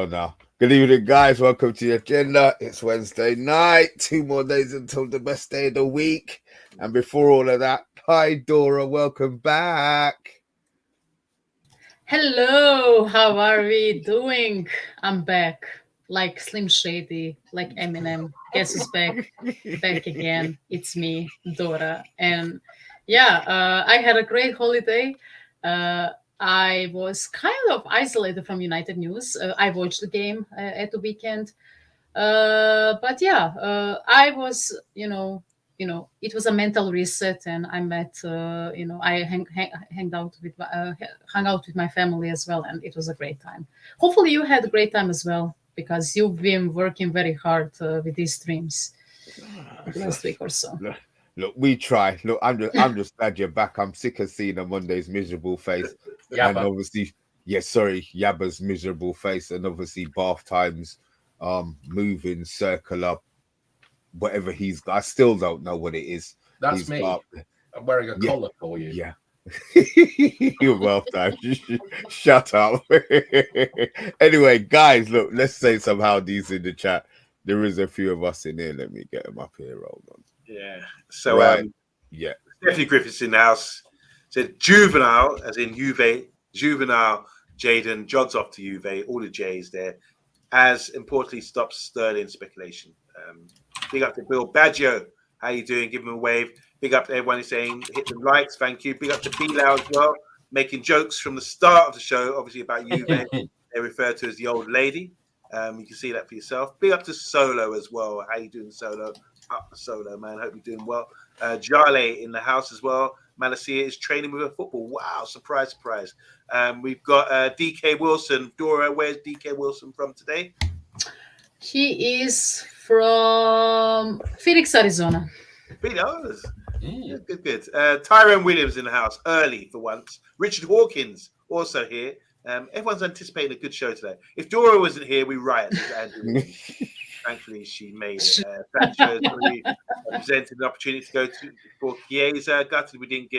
on now. Good evening, guys. Welcome to the agenda. It's Wednesday night. 2 more days until the best day of the week. And before all of that, hi, Dora. Welcome back. Hello. How are we doing? I'm back. Like Slim Shady, like Eminem. Guess who's back? Back again. It's me, Dora. And yeah, I had a great holiday. I was kind of isolated from United News. I watched the game at the weekend. But yeah, I was, it was a mental reset, and I met, I hung out with my family as well, and it was a great time. Hopefully, you had a great time as well because you've been working very hard with these streams last week or so. Look, we try. Look, I'm just glad you're back. I'm sick of seeing Monday's miserable face, and obviously, Yabba's miserable face, and obviously bath times, moving circle up, whatever he's got. I still don't know what it is. That's me. I'm wearing a collar for you. Yeah. You're well done. Shut up. Anyway, guys, look, let's say some howdies in the chat. There is a few of us in here. Let me get them up here. Hold on. Yeah. So, Stephanie Griffiths in the house said juvenile, as in Juve, juvenile, Jaden jogs off to Juve, all the J's there, as importantly stops Sterling speculation. Big up to Bill Baggio. How you doing? Give him a wave. Big up to everyone who's saying hit the likes. Thank you. Big up to Bilal as well, making jokes from the start of the show, obviously about Juve. They refer to as the old lady. You can see that for yourself. Big up to Solo as well. How you doing, Solo? Up the Solo, man. Hope you're doing well. Jale in the house as well. Malacia is training with a football. Wow, surprise, surprise. We've got DK Wilson. Dora, where's DK Wilson from today? He is from Phoenix, Arizona. Good. Tyrone Williams in the house, early for once. Richard Hawkins also here. Everyone's anticipating a good show today. If Dora wasn't here, we riot. Thankfully, she made it. Sancho presented an opportunity to go for Chiesa. Gutted we didn't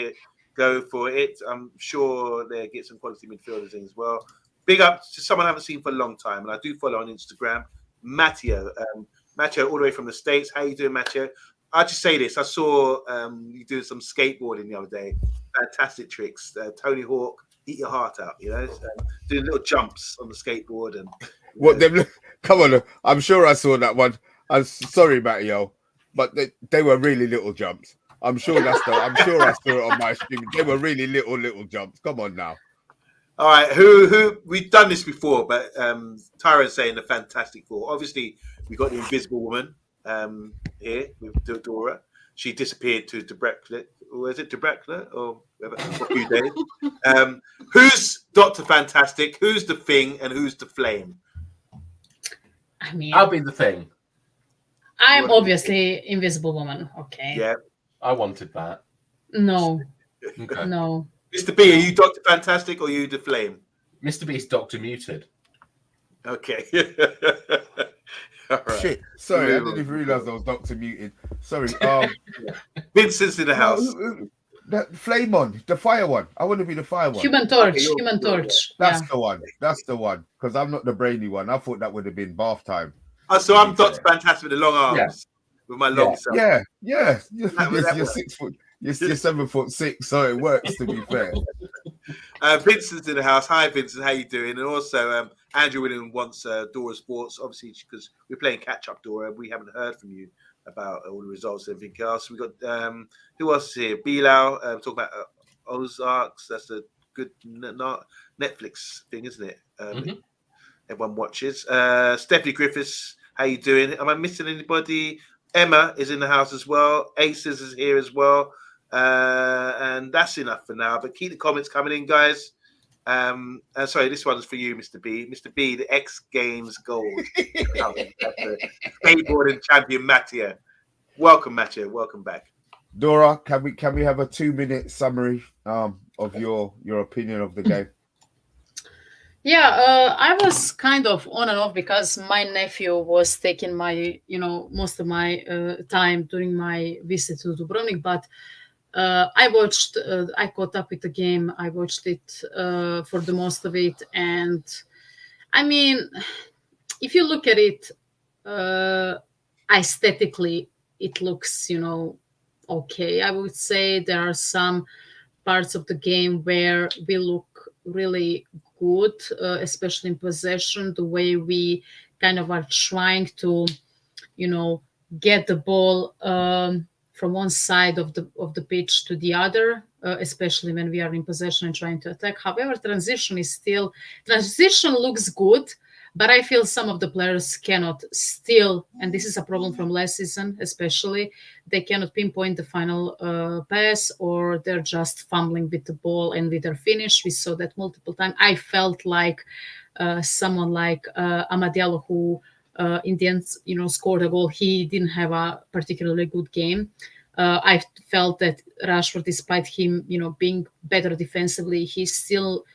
go for it. I'm sure they'll get some quality midfielders in as well. Big up to someone I haven't seen for a long time, and I do follow on Instagram, Matteo. Matteo, all the way from the States. How you doing, Matteo? I'll just say this. I saw you doing some skateboarding the other day. Fantastic tricks. Tony Hawk, eat your heart out, doing little jumps on the skateboard. And what them? Come on, I'm sure I saw that one. I'm sorry, Matteo, but they were really little jumps. I'm sure I saw it on my stream. They were really little jumps. Come on now. All right, who we've done this before, but Tyron's saying the Fantastic Four. Obviously, we got the Invisible Woman here with Dora. She disappeared to Debrecen. Was it Debrecen or for a few days? Who's Dr. Fantastic? Who's the Thing? And who's the Flame? I mean, I'll be the Thing. I'm obviously Invisible Woman. Okay. Yeah, I wanted that. No. Okay. No. Mr. B, are you Dr. Fantastic or are you the Flame? Mr. B's Dr. Muted. Okay. All right. Shit. Sorry, I didn't even realize I was Dr. Muted. Sorry. Vincent's in the house. That flame on, the fire one. I want to be the fire one. Human Torch. Human Torch. That's the one. That's the one. Because I'm not the brainy one. I thought that would have been bath time. Oh, so I'm Dr. Fantastic with the long arms. With my long self. Yeah. You're 6 foot. You're 7'6", so it works. To be fair. Vincent's in the house. Hi, Vincent. How you doing? And also, Andrew William wants Dora Sports, obviously, because we're playing catch up, Dora. We haven't heard from you about all the results and everything else. We got who else is here? Bilal talking about Ozarks. That's a good Netflix thing, isn't it? Everyone watches. Stephanie Griffiths, how you doing? Am I missing anybody? Emma is in the house as well. Aces is here as well. And that's enough for now. But keep the comments coming in, guys. Sorry, this one's for you, Mr. B. Mr. B, the X Games gold. Skateboarding champion Matteo. Welcome, Matteo. Welcome back. Dora, can we have a 2-minute summary of your opinion of the game? Yeah, I was kind of on and off because my nephew was taking my, most of my time during my visit to Dubrovnik. But I caught up with the game. I watched it for the most of it. And I mean, if you look at it aesthetically, it looks, okay. I would say there are some parts of the game where we look really good, especially in possession, the way we kind of are trying to, get the ball from one side of the pitch to the other, especially when we are in possession and trying to attack. However, transition looks good, but I feel some of the players cannot still, and this is a problem from last season especially, they cannot pinpoint the final pass, or they're just fumbling with the ball and with their finish. We saw that multiple times. I felt like someone like Amadiello, who in the end, scored a goal, he didn't have a particularly good game. I felt that Rashford, despite him, being better defensively, he's still,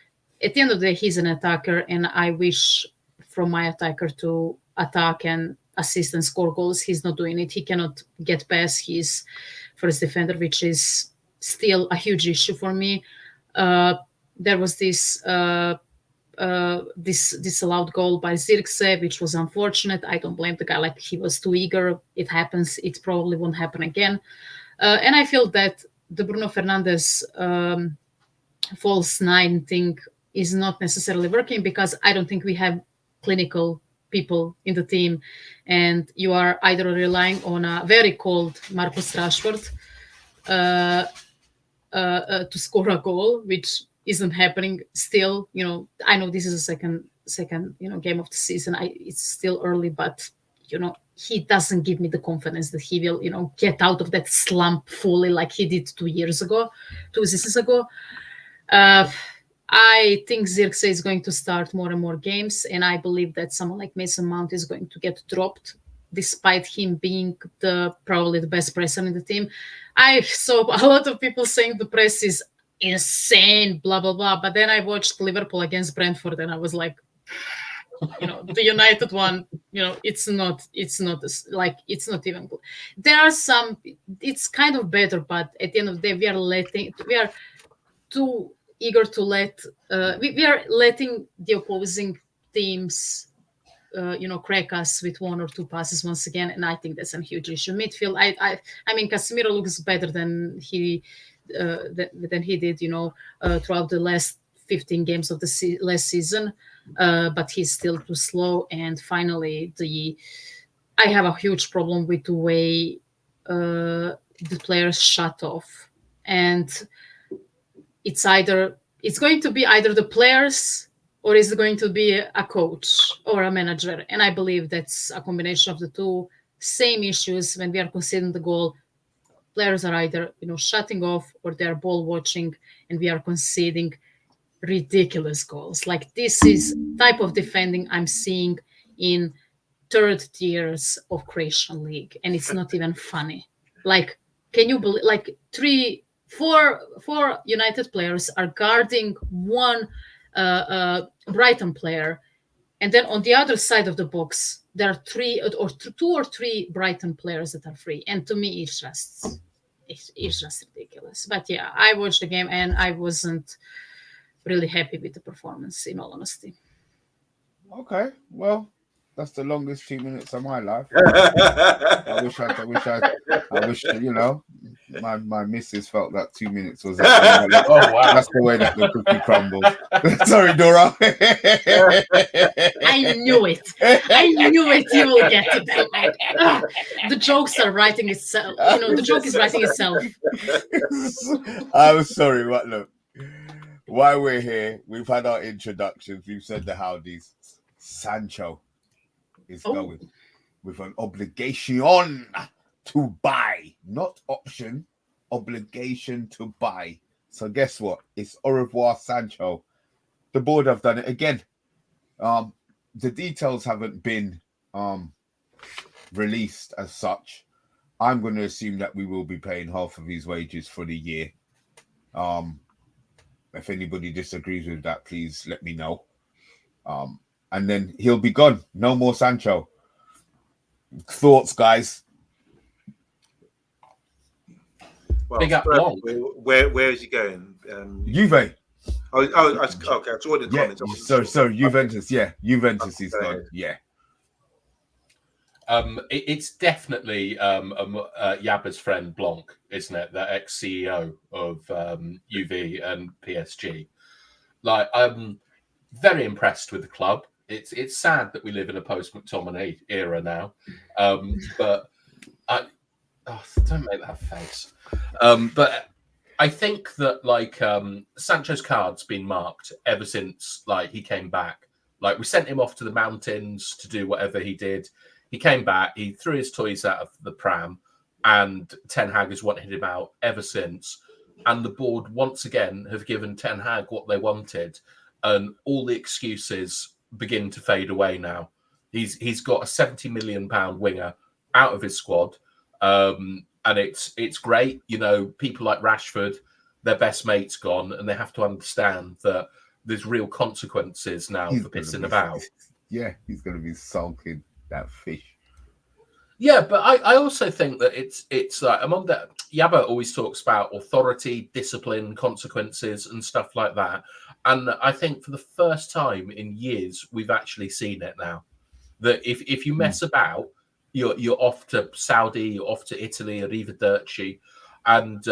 at the end of the day, he's an attacker, and I wish from my attacker to attack and assist and score goals. He's not doing it. He cannot get past his first defender, which is still a huge issue for me. There was this disallowed goal by Zirkzee, which was unfortunate. I don't blame the guy. Like, he was too eager. It happens. It probably won't happen again. And I feel that the Bruno Fernandes false nine thing is not necessarily working, because I don't think we have clinical people in the team, and you are either relying on a very cold Marcus Rashford to score a goal, which isn't happening still. I know this is a second game of the season. It's still early, but he doesn't give me the confidence that he will get out of that slump fully like he did 2 seasons ago. I think Zirkzee is going to start more and more games, and I believe that someone like Mason Mount is going to get dropped, despite him being probably the best presser in the team. I saw a lot of people saying the press is insane, blah, blah, blah. But then I watched Liverpool against Brentford, and I was like, the United one, it's not even good. There are some, it's kind of better, but at the end of the day, we are too eager to we are letting the opposing teams crack us with one or two passes once again, and I think that's a huge issue. Midfield, I mean, Casemiro looks better than he did throughout the last 15 games of the last season, but he's still too slow. And finally, I have a huge problem with the way the players shut off, and it's going to be either the players, or is it going to be a coach or a manager? And I believe that's a combination of the two. Same issues when we are conceding the goal. Players are either shutting off, or they're ball watching, and we are conceding ridiculous goals. Like, this is type of defending I'm seeing in third tiers of Croatian league, and it's not even funny. Like, can you believe, like, four United players are guarding one Brighton player, and then on the other side of the box there are two or three Brighton players that are free, and to me it's just ridiculous. But yeah, I watched the game and I wasn't really happy with the performance, in all honesty. Okay, well, that's the longest 2 minutes of my life. I wish my missus felt that 2 minutes was. Oh wow, that's the way that the cookie crumbles. Sorry, Dora. I knew it. You will get to that. The jokes are writing itself. The joke is writing itself. I'm sorry, but look, while we're here, we've had our introductions. We've said the howdies. Sancho is going with an obligation to buy, not option, obligation to buy. So guess what? It's au revoir, Sancho. The board have done it again. The details haven't been released as such. I'm going to assume that we will be paying half of his wages for the year. If anybody disagrees with that, please let me know. And then he'll be gone. No more Sancho. Thoughts, guys? Well, Big up long. Where is he going? Juve. Okay. I saw the comments. So Juventus. Yeah, Juventus is gone. Yeah. It's definitely Yaba's friend Blanc, isn't it? The ex-CEO of UV and PSG. Like, I'm very impressed with the club. It's sad that we live in a post-McTominay era now, but don't make that face. But I think that like Sancho's card's been marked ever since like he came back. Like, we sent him off to the mountains to do whatever he did. He came back, he threw his toys out of the pram, and Ten Hag has wanted him out ever since. And the board once again have given Ten Hag what they wanted, and all the excuses begin to fade away now. He's got a £70 million winger out of his squad, and it's great. You know, people like Rashford, their best mate's gone, and they have to understand that there's real consequences now for pissing about. Yeah, he's going to be sulking that fish. Yeah, but I also think that it's like among that, Yaba always talks about authority, discipline, consequences, and stuff like that. And I think for the first time in years, we've actually seen it now. That if you mess about, you're off to Saudi, you're off to Italy, or Arrivederci. And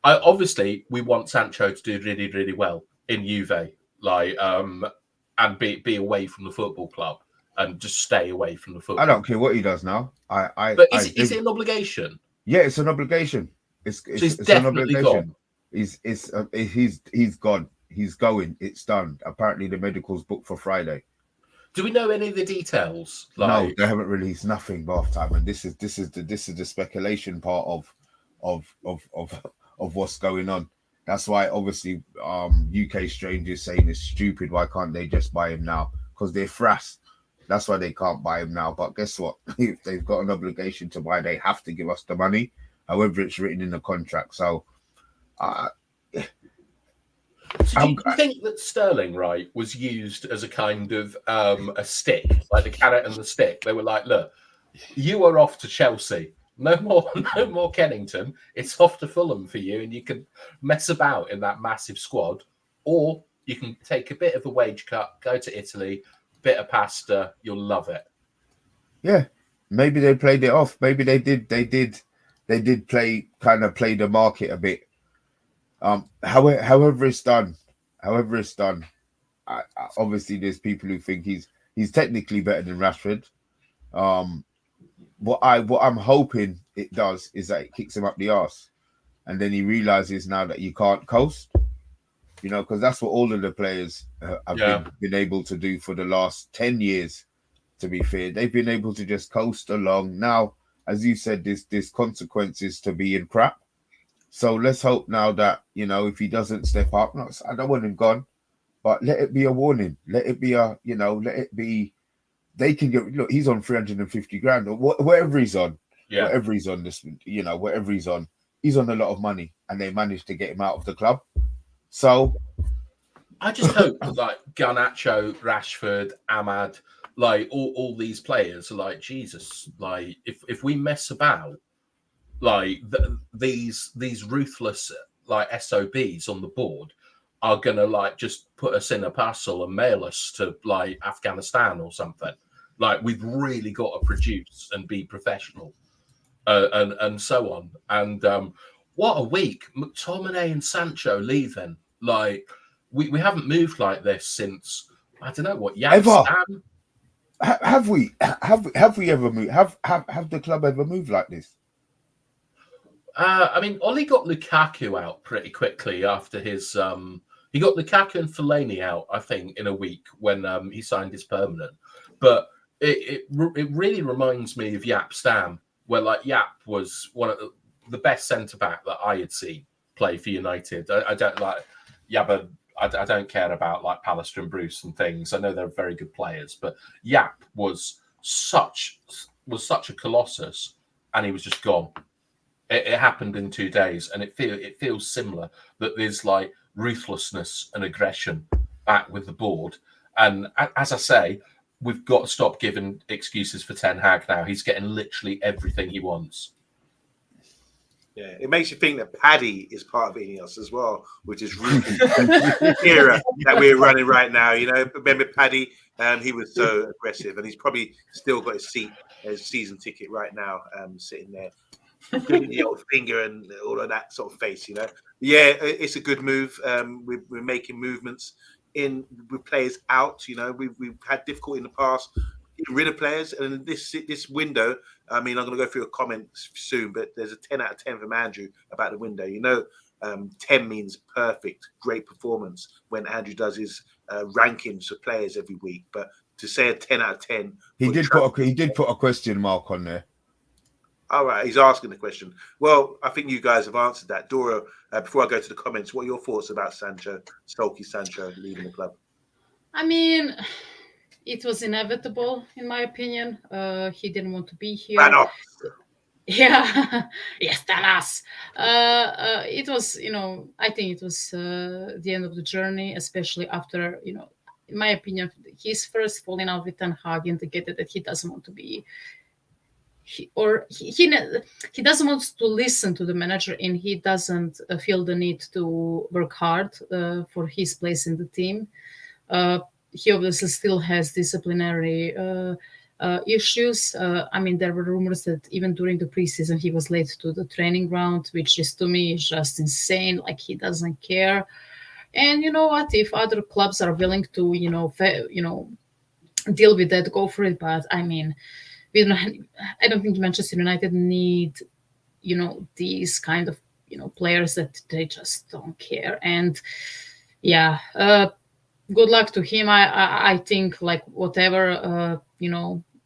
obviously we want Sancho to do really, really well in Juve, like and be away from the football club. And just stay away from the football. I don't care what he does now. But is it an obligation? Yeah, it's an obligation. It's an obligation. He's gone. He's going. It's done. Apparently, the medical's booked for Friday. Do we know any of the details? No, they haven't released nothing. Bath time, and this is the speculation part of what's going on. That's why obviously UK strangers saying it's stupid. Why can't they just buy him now? Because they're frass. That's why they can't buy him now. But guess what? If they've got an obligation to buy, they have to give us the money, however it's written in the contract. So, do you think that Sterling, right, was used as a kind of a stick, like the carrot and the stick? They were like, look, you are off to Chelsea. No more Kennington. It's off to Fulham for you, and you can mess about in that massive squad, or you can take a bit of a wage cut, go to Italy, bit of pasta, you'll love it. Yeah, maybe they played it off. Maybe they did play the market a bit. However it's done, obviously there's people who think he's technically better than Rashford. What I'm hoping it does is that it kicks him up the arse, and then he realizes now that you can't coast. You know, because that's what all of the players have been able to do for the last 10 years, to be fair. They've been able to just coast along. Now, as you said, there's consequences to being crap. So let's hope now that, you know, if he doesn't step up, I don't want him gone, but let it be a warning. Let it be they can get, look, he's on 350 grand or whatever he's on. Yeah. Whatever he's on this, you know, whatever he's on a lot of money, and they managed to get him out of the club. So I just hope that like Garnacho, Rashford, Ahmad, like all these players are like, Jesus, like if we mess about, like these ruthless like SOBs on the board are gonna like just put us in a parcel and mail us to like Afghanistan or something. Like, we've really got to produce and be professional, and so on. And what a week! McTominay and Sancho leaving. Like, we haven't moved like this since, I don't know what, ever. Have we ever moved? Have the club ever moved like this? I mean, Ollie got Lukaku out pretty quickly after his he got Lukaku and Fellaini out, I think, in a week when he signed his permanent. But it really reminds me of Jaap Stam, where like Jaap was one of the best centre back that I had seen play for United. I don't like Jaap. I don't care about like Pallister and Bruce and things. I know they're very good players, but Jaap was such a colossus, and he was just gone. It happened in 2 days, and it feels similar that there's like ruthlessness and aggression back with the board. And as I say, we've got to stop giving excuses for Ten Hag now. He's getting literally everything he wants. Yeah, it makes you think that Paddy is part of Ineos as well, which is really era that we're running right now. You know, remember Paddy? He was so aggressive, and he's probably still got his seat a season ticket right now, sitting there, doing the old finger and all of that sort of face, you know. Yeah, it's a good move. We're making movements with players out. You know, we've had difficulty in the past getting rid of players, and this window. I mean, I'm going to go through a comment soon, but there's a 10 out of 10 from Andrew about the window. You know, 10 means perfect, great performance when Andrew does his rankings for players every week. But to say a 10 out of 10, he did put a question mark on there. All right, he's asking the question. Well, I think you guys have answered that. Dora, before I go to the comments, what are your thoughts about Sulky Sancho leaving the club? I mean, it was inevitable, in my opinion. He didn't want to be here. Thanos. Yeah, yes, Thanos. It was, you know, I think it was the end of the journey, especially after, you know, in my opinion, his first falling out with Ten Hag indicated that he doesn't want to be. He doesn't want to listen to the manager, and he doesn't feel the need to work hard for his place in the team. He obviously still has disciplinary issues. I mean, there were rumors that even during the preseason he was late to the training ground, which is to me is just insane. Like, he doesn't care. And you know what? If other clubs are willing to, deal with that, go for it. But I mean, I don't think Manchester United need, these kind of, players that they just don't care. And yeah, good luck to him. I think, like, whatever,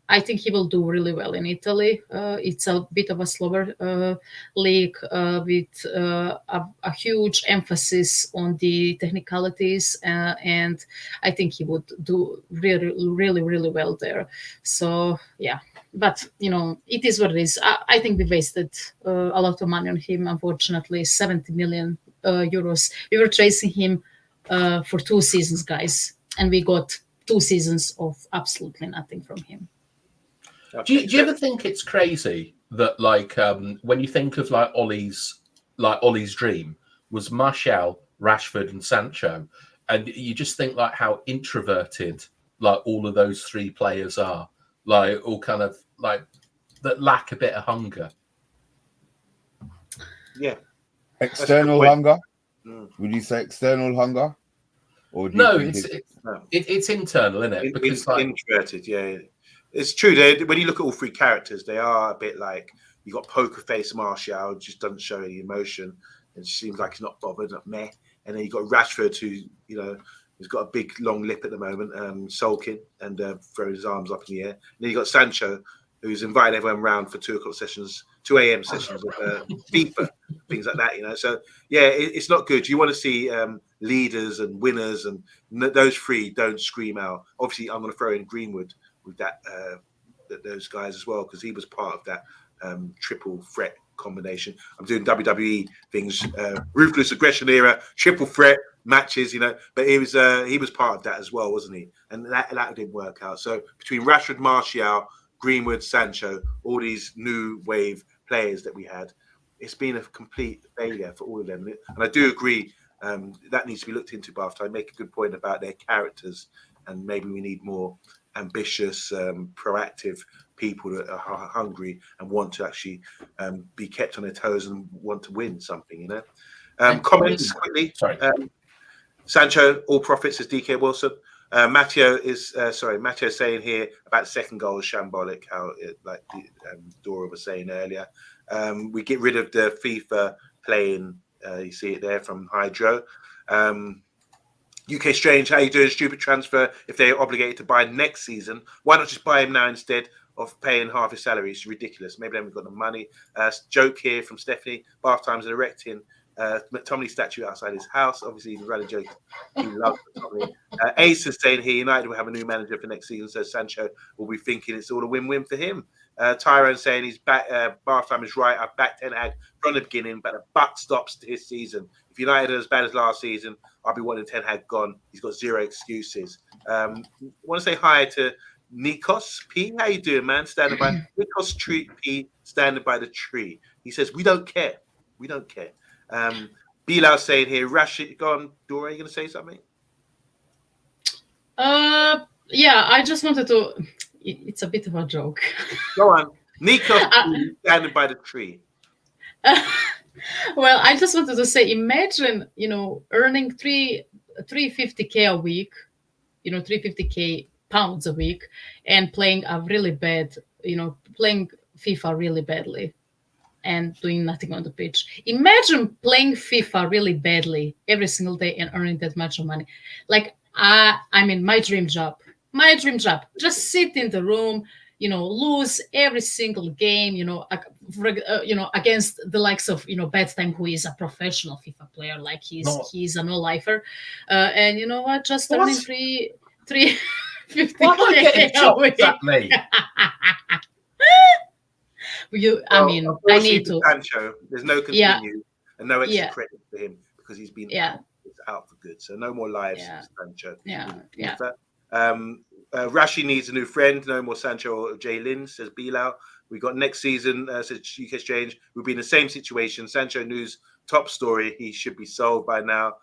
I think he will do really well in Italy. It's a bit of a slower league with a huge emphasis on the technicalities, and I think he would do really, really, really well there. So yeah, but it is what it is. I think we wasted a lot of money on him. Unfortunately, 70 million euros. We were chasing him for 2 seasons, guys, and we got 2 seasons of absolutely nothing from him. Do you ever think it's crazy that, like, when you think of like Ollie's dream was Martial, Rashford, and Sancho, and you just think like how introverted like all of those 3 players are, like all kind of like that lack a bit of hunger. Yeah, external hunger. Would you say external hunger? Or no, it's internal, isn't it? Because it's introverted, yeah. It's true. When you look at all 3 characters, they are a bit like, you got poker face Martial, just doesn't show any emotion and seems like he's not bothered, not meh. And then you got Rashford, who he's got a big long lip at the moment, sulking and throwing his arms up in the air. And then you got Sancho, who's invited everyone around for 2 a.m. sessions of FIFA, things like that. So yeah, it's not good. You want to see leaders and winners, and those 3 don't scream out. Obviously, I'm going to throw in Greenwood with that those guys as well, because he was part of that triple threat combination. I'm doing WWE things, ruthless aggression era, triple threat matches, but he was part of that as well, wasn't he? And that didn't work out. So between Rashford, Martial, Greenwood, Sancho, all these new wave players that we had, it's been a complete failure for all of them. And I do agree that needs to be looked into. Bath, I make a good point about their characters, and maybe we need more ambitious, proactive people that are hungry and want to actually be kept on their toes and want to win something. Comments quickly. Sorry. Sancho, all profits, as DK Wilson. Matteo saying here about the second goal is shambolic, how Dora was saying earlier. We get rid of the FIFA playing, you see it there from Hydro. UK Strange, how you doing? Stupid transfer. If they're obligated to buy next season, why not just buy him now instead of paying half his salary? It's ridiculous. Maybe they haven't got the money. Joke here from Stephanie. Bath Times are erecting McTominay statue outside his house. Obviously, the rally joke. He loves McTominay. Ace is saying here, United will have a new manager for next season, so Sancho will be thinking it's all a win-win for him. Tyrone saying he's back. Bath Time is right. I backed Ten Hag from the beginning, but the buck stops to his season. If United are as bad as last season, I'll be wanting Ten Hag gone. He's got 0 excuses. I want to say hi to Nikos P. How you doing, man? Standing by Nikos Tree P. Standing by the tree. He says we don't care. We don't care. Bilal saying here, Rashid, go on, Dora. Are you going to say something? Yeah, I just wanted to. it's a bit of a joke. Go on. Nico standing by the tree. Well, I just wanted to say, imagine, earning 350K a week, 350K pounds a week, and playing a really bad, playing FIFA really badly and doing nothing on the pitch. Imagine playing FIFA really badly every single day and earning that much of money. Like, I mean, my dream job, just sit in the room, lose every single game, against the likes of, BATHTIME, who is a professional FIFA player, like he's a no-lifer. And you know what? Just earning 350K a week. I need to. Sancho, there's no continue and no extra credit for him because he's been out for good. So no more lives for Sancho. Rashi needs a new friend. No more Sancho or Jay Lynn, says Bilal. We got next season, says UK Exchange. We'll be in the same situation. Sancho news top story. He should be sold by now.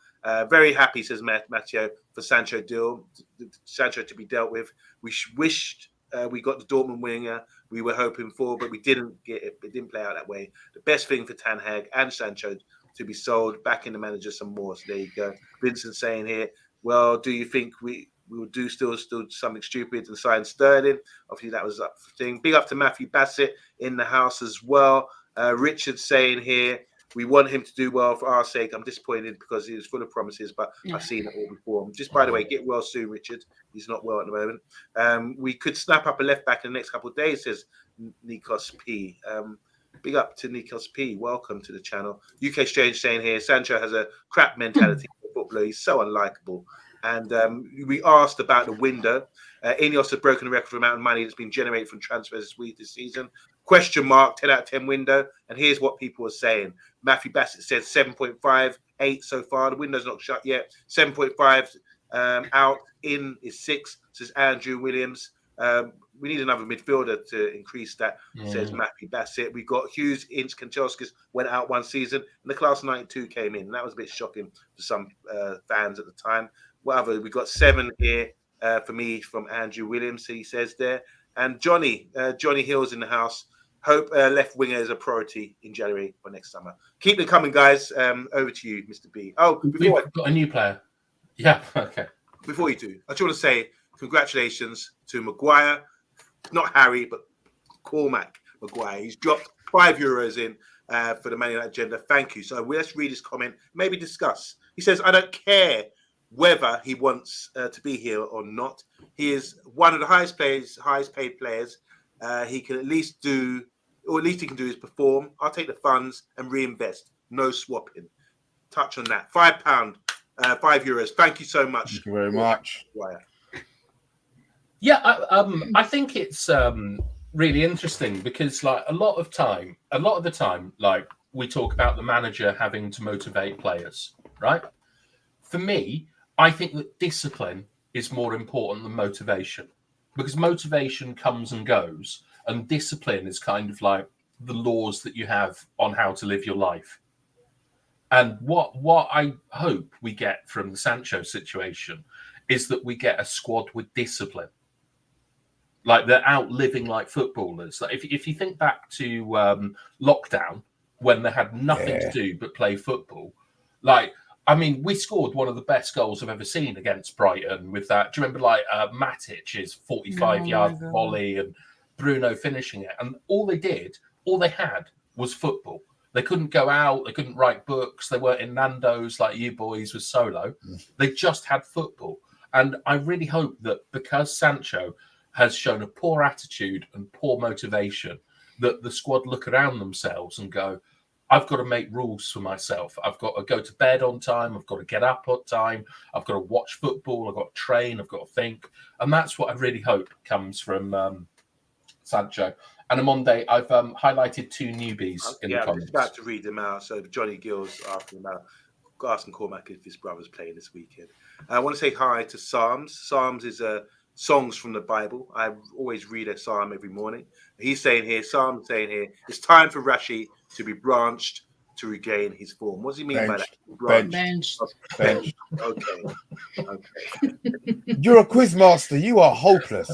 Very happy, says Matteo, for Sancho to be dealt with. We wished we got the Dortmund winger we were hoping for, but we didn't get it. It didn't play out that way. The best thing for Ten Hag and Sancho to be sold, back in the manager some more. So there you go. Vincent saying here, well, do you think we will do still something stupid and sign Sterling? Obviously, that was up for thing. Big up to Matthew Bassett in the house as well. Richard saying here, we want him to do well for our sake. I'm disappointed because he was full of promises, but I've seen it all before. Just by the way, get well soon, Richard. He's not well at the moment. We could snap up a left back in the next couple of days, says Nikos P. Big up to Nikos P. Welcome to the channel. UK Exchange saying here, Sancho has a crap mentality for footballer. He's so unlikable. And we asked about the window. Ineos have broken the record for the amount of money that's been generated from transfers this season. Question mark, 10 out of 10 window. And here's what people are saying. Matthew Bassett said 7.58 so far. The window's not shut yet. 7.5 out, in is 6, says Andrew Williams. We need another midfielder to increase that, says Matthew Bassett. We got Hughes, Ince, Kanchelskis went out one season, and the class of 92 came in. That was a bit shocking for some fans at the time. Whatever, we got 7 here for me from Andrew Williams, he says there. And Johnny Hill's in the house. Hope left winger is a priority in January or next summer. Keep them coming, guys. Over to you, Mr. B. Oh, we've got a new player. Yeah, okay. Before you do, I just want to say congratulations to Maguire, not Harry, but Cormac Maguire. He's dropped €5 in for the Man United agenda. Thank you. So let's read his comment, maybe discuss. He says, I don't care whether he wants to be here or not. He is one of the highest paid players. He can at least do, or at least he can do is perform. I'll take the funds and reinvest. No swapping. Touch on that. £5, €5. Thank you so much. Thank you very much. Yeah, I think it's really interesting because, like, a lot of the time, like, we talk about the manager having to motivate players, right? For me, I think that discipline is more important than motivation, because motivation comes and goes, and discipline is kind of like the laws that you have on how to live your life. And what I hope we get from the Sancho situation is that we get a squad with discipline. Like, they're out living like footballers. Like, if you think back to lockdown, when they had nothing to do but play football, like, I mean, we scored one of the best goals I've ever seen against Brighton with that. Do you remember, like, Matic's 45-yard volley and Bruno finishing it? And all they had was football. They couldn't go out. They couldn't write books. They weren't in Nando's like you boys with Solo. They just had football. And I really hope that because Sancho has shown a poor attitude and poor motivation, that the squad look around themselves and go, I've got to make rules for myself. I've got to go to bed on time. I've got to get up on time. I've got to watch football. I've got to train. I've got to think. And that's what I really hope comes from Sancho. And OMONDI, I've highlighted 2 newbies in the comments. I was about to read them out. So Johnny Gill's asking about asking Cormac if his brother's playing this weekend. I want to say hi to Psalms. Psalms is songs from the Bible. I always read a psalm every morning. He's saying here, Psalm's saying here, it's time for Rashi to be branched to regain his form. What does he mean by that? Bench. Okay. You're a quiz master. You are hopeless.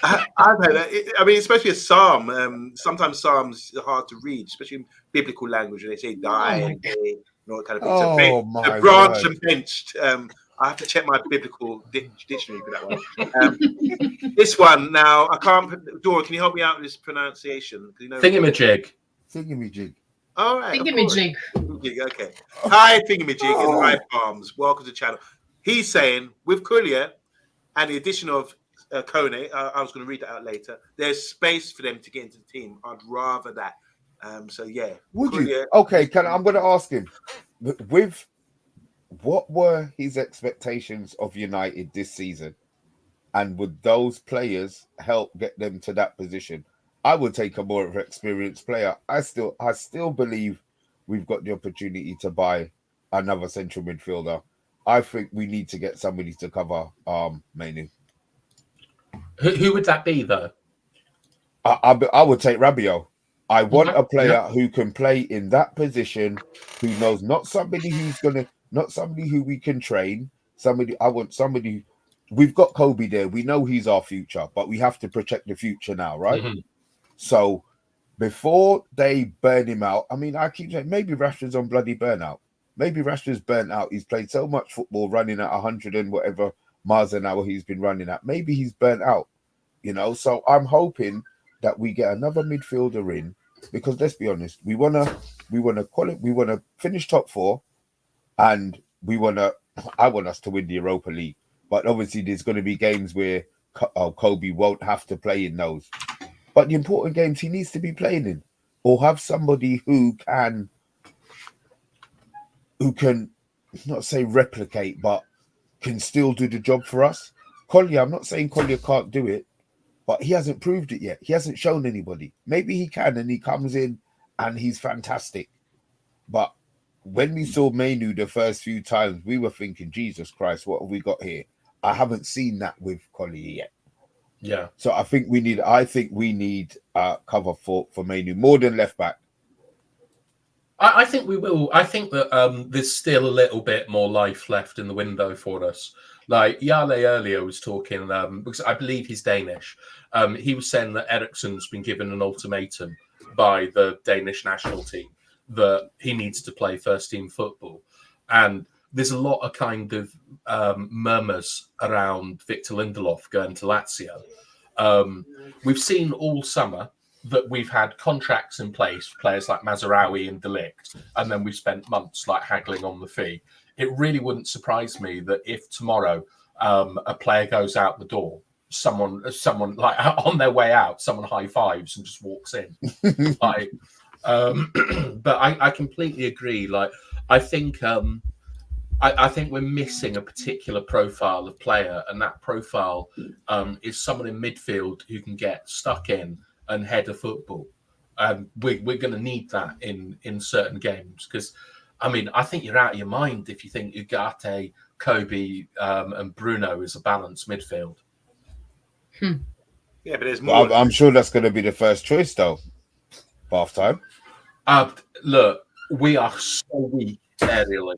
I've heard that. I mean, especially a psalm. Sometimes psalms are hard to read, especially in biblical language, and they say die and day and all that kind of thing. So branch and benched. I have to check my biblical dictionary for that one. This one now, I can't. Dora, can you help me out with this pronunciation? Thingamajig. All right. Thingamajig. Okay. Hi, Thingamajig and hi, Palms. Welcome to the channel. He's saying with Kulia and the addition of Kone, I was going to read that out later. There's space for them to get into the team. I'd rather that. So yeah. Would you? Okay. I'm going to ask him. With what were his expectations of United this season, and would those players help get them to that position? I would take a more of an experienced player. I still believe we've got the opportunity to buy another central midfielder. I think we need to get somebody to cover Mainu. Who would that be, though? I would take Rabiot. I want a player who can play in that position, who knows not somebody who we can train. I want somebody. We've got Kobe there. We know he's our future, but we have to protect the future now, right? Mm-hmm. So before they burn him out, I mean, I keep saying maybe Rashford's on bloody burnout. Maybe Rashford's burnt out. He's played so much football, running at 100 and whatever miles an hour he's been running at. Maybe he's burnt out, So I'm hoping that we get another midfielder in, because let's be honest, we wanna finish top 4, and I want us to win the Europa League. But obviously, there's going to be games where Kobe won't have to play in those. But the important games he needs to be playing in, or have somebody who can not say replicate, but can still do the job for us. Collier, I'm not saying Collier can't do it, but he hasn't proved it yet. He hasn't shown anybody. Maybe he can, and he comes in and he's fantastic. But when we saw Mainu the first few times, we were thinking, Jesus Christ, what have we got here? I haven't seen that with Collier yet. Yeah. So I think we need cover for Mainu more than left back. I think we will. I think that there's still a little bit more life left in the window for us. Like Yale earlier was talking, because I believe he's Danish. He was saying that Eriksen's been given an ultimatum by the Danish national team that he needs to play first team football. And there's a lot of kind of murmurs around Victor Lindelof going to Lazio. We've seen all summer that we've had contracts in place for players like Mazraoui and De Ligt, and then we've spent months like haggling on the fee. It really wouldn't surprise me that if tomorrow a player goes out the door, someone like on their way out, someone high fives and just walks in. But I completely agree. Like I think we're missing a particular profile of player, and that profile is someone in midfield who can get stuck in and head a football. We're going to need that in certain games, because I mean, I think you're out of your mind if you think Ugarte, Kobe, and Bruno is a balanced midfield. Yeah, but there's more. I'm sure that's going to be the first choice, though. Half-time. Look, we are so weak aerially.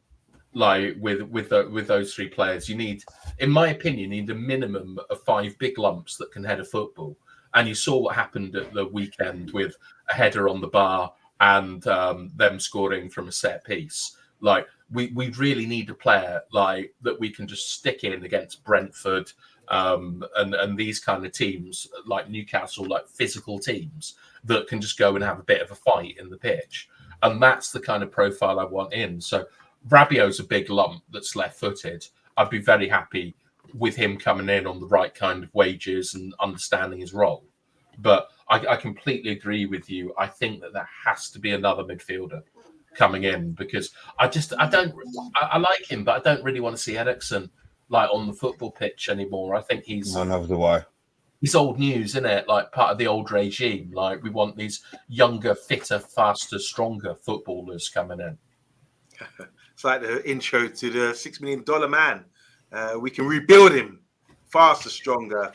Like with those three players, you need, in my opinion, you need a minimum of 5 big lumps that can head a football. And you saw what happened at the weekend with a header on the bar and them scoring from a set piece. Like we really need a player like that we can just stick in against Brentford and these kind of teams like Newcastle, like physical teams that can just go and have a bit of a fight in the pitch. And that's the kind of profile I want in. So Rabiot's a big lump that's left-footed. I'd be very happy with him coming in on the right kind of wages and understanding his role. But I completely agree with you. I think that there has to be another midfielder coming in, because I like him, but I don't really want to see Eriksen like on the football pitch anymore. I think he's old news, isn't it? Like part of the old regime. Like we want these younger, fitter, faster, stronger footballers coming in. It's like the intro to the $6 million man. We can rebuild him faster, stronger,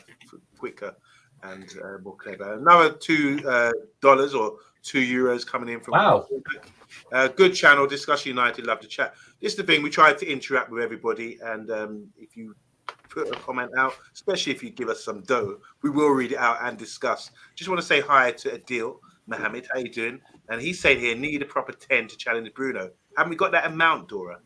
quicker, and more clever. Another $2 or €2 coming in from. Wow. Good channel, Discuss United. Love to chat. This is the thing, we try to interact with everybody, and if you put a comment out, especially if you give us some dough, we will read it out and discuss. Just want to say hi to Adil Mohammed. How you doing? And he's saying here, need a proper 10 to challenge Bruno. Haven't we got that amount, Dora?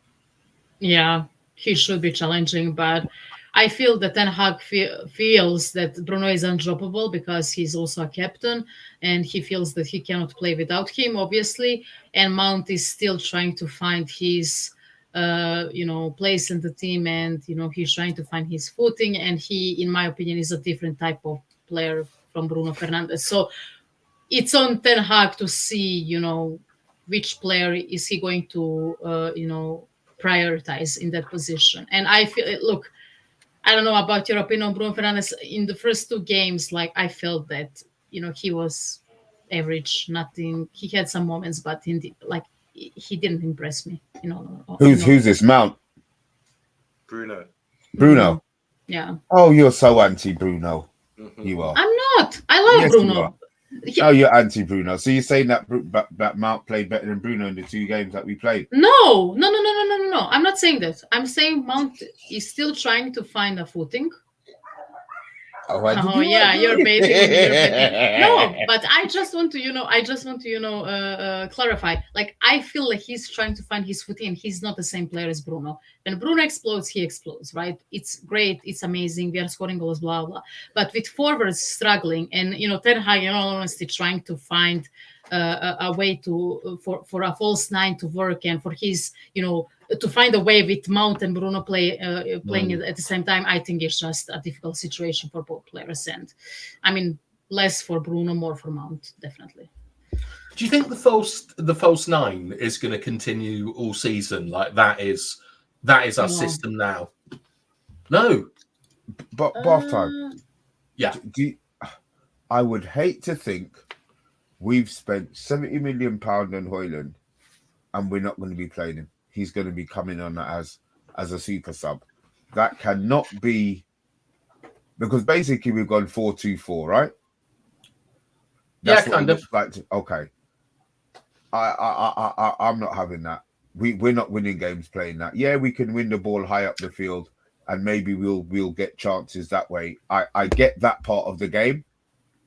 Yeah, he should be challenging, but I feel that Ten Hag feels that Bruno is undroppable because he's also a captain, and he feels that he cannot play without him, obviously. And Mount is still trying to find his, place in the team, and he's trying to find his footing. And he, in my opinion, is a different type of player from Bruno Fernandes. So it's on Ten Hag to see, which player is he going to, prioritize in that position. And I feel, look, I don't know about your opinion on Bruno Fernandes. In the first 2 games, like I felt that, he was average, nothing. He had some moments, but he didn't impress me. Who's this Mount? Bruno. Bruno. Yeah. Oh, you're so anti Bruno. You are. I'm not. I love Yes, Bruno. Oh, you're anti Bruno. So you're saying that Mount played better than Bruno in the 2 games that we played? No. I'm not saying that. I'm saying Mount is still trying to find a footing. You're baiting. No, but I just want to, clarify. Like, I feel like he's trying to find his footing. He's not the same player as Bruno. When Bruno explodes, he explodes, right? It's great. It's amazing. We are scoring goals, blah, blah. But with forwards struggling and, Ten Hag, in all honesty, trying to find a way for a false 9 to work and for his, to find a way with Mount and Bruno playing at the same time, I think it's just a difficult situation for both players. And I mean, less for Bruno, more for Mount, definitely. Do you think the false 9 is going to continue all season? Like that is our system now? No. But bath time. Yeah. I would hate to think we've spent £70 million on Højlund and we're not going to be playing him. He's going to be coming on as a super sub. That cannot be, because basically we've gone 4-2-4, right? That's kind of. Okay. I'm not having that. We're not winning games playing that. Yeah, we can win the ball high up the field and maybe we'll get chances that way. I get that part of the game.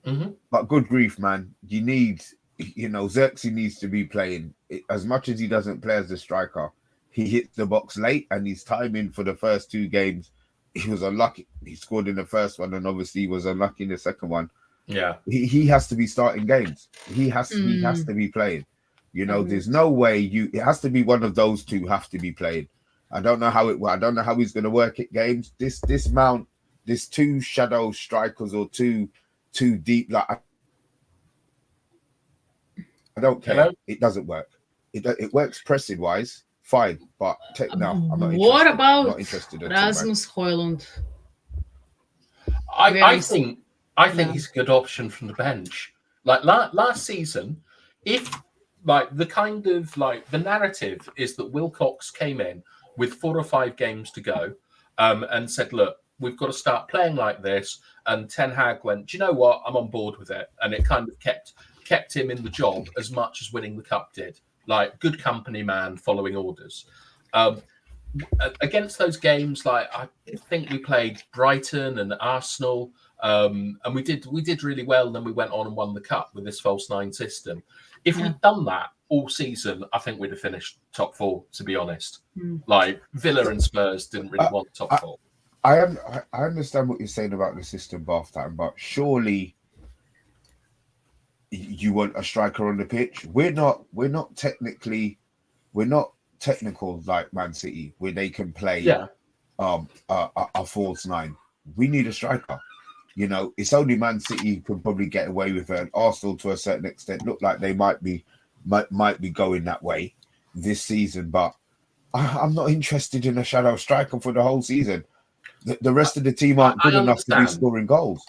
Mm-hmm. But good grief, man, you need, Xerxes needs to be playing. As much as he doesn't play as a striker, he hits the box late, and his timing for the first 2 games, he was unlucky. He scored in the first one, and obviously he was unlucky in the second one. Yeah, he has to be starting games. He has to be playing. There's no way it has to be one of those 2 have to be playing. I don't know how he's going to work it games. This Mount, this 2 shadow strikers or two deep, like I don't care. Hello? It doesn't work. It works pressing wise, fine, but I'm not interested. What about not interested Rasmus Højlund? I think he's a good option from the bench. Like last season, if like the narrative is that Wilcox came in with 4 or 5 games to go, and said, look, we've got to start playing like this. And Ten Hag went, do you know what? I'm on board with it. And it kind of kept him in the job as much as winning the cup did. Like, good company man following orders. Against those games, like I think we played Brighton and Arsenal, and we did really well. And then we went on and won the cup with this false 9 system. If we'd done that all season, I think we'd have finished top 4, to be honest. Like, Villa and Spurs didn't really want top 4. I understand what you're saying about the system, bath time, but surely you want a striker on the pitch. We're not technical like Man City, where they can play a false 9. We need a striker. It's only Man City who can probably get away with it, and Arsenal to a certain extent look like they might be going that way this season. But I'm not interested in a shadow striker for the whole season. The rest of the team aren't good enough to be scoring goals.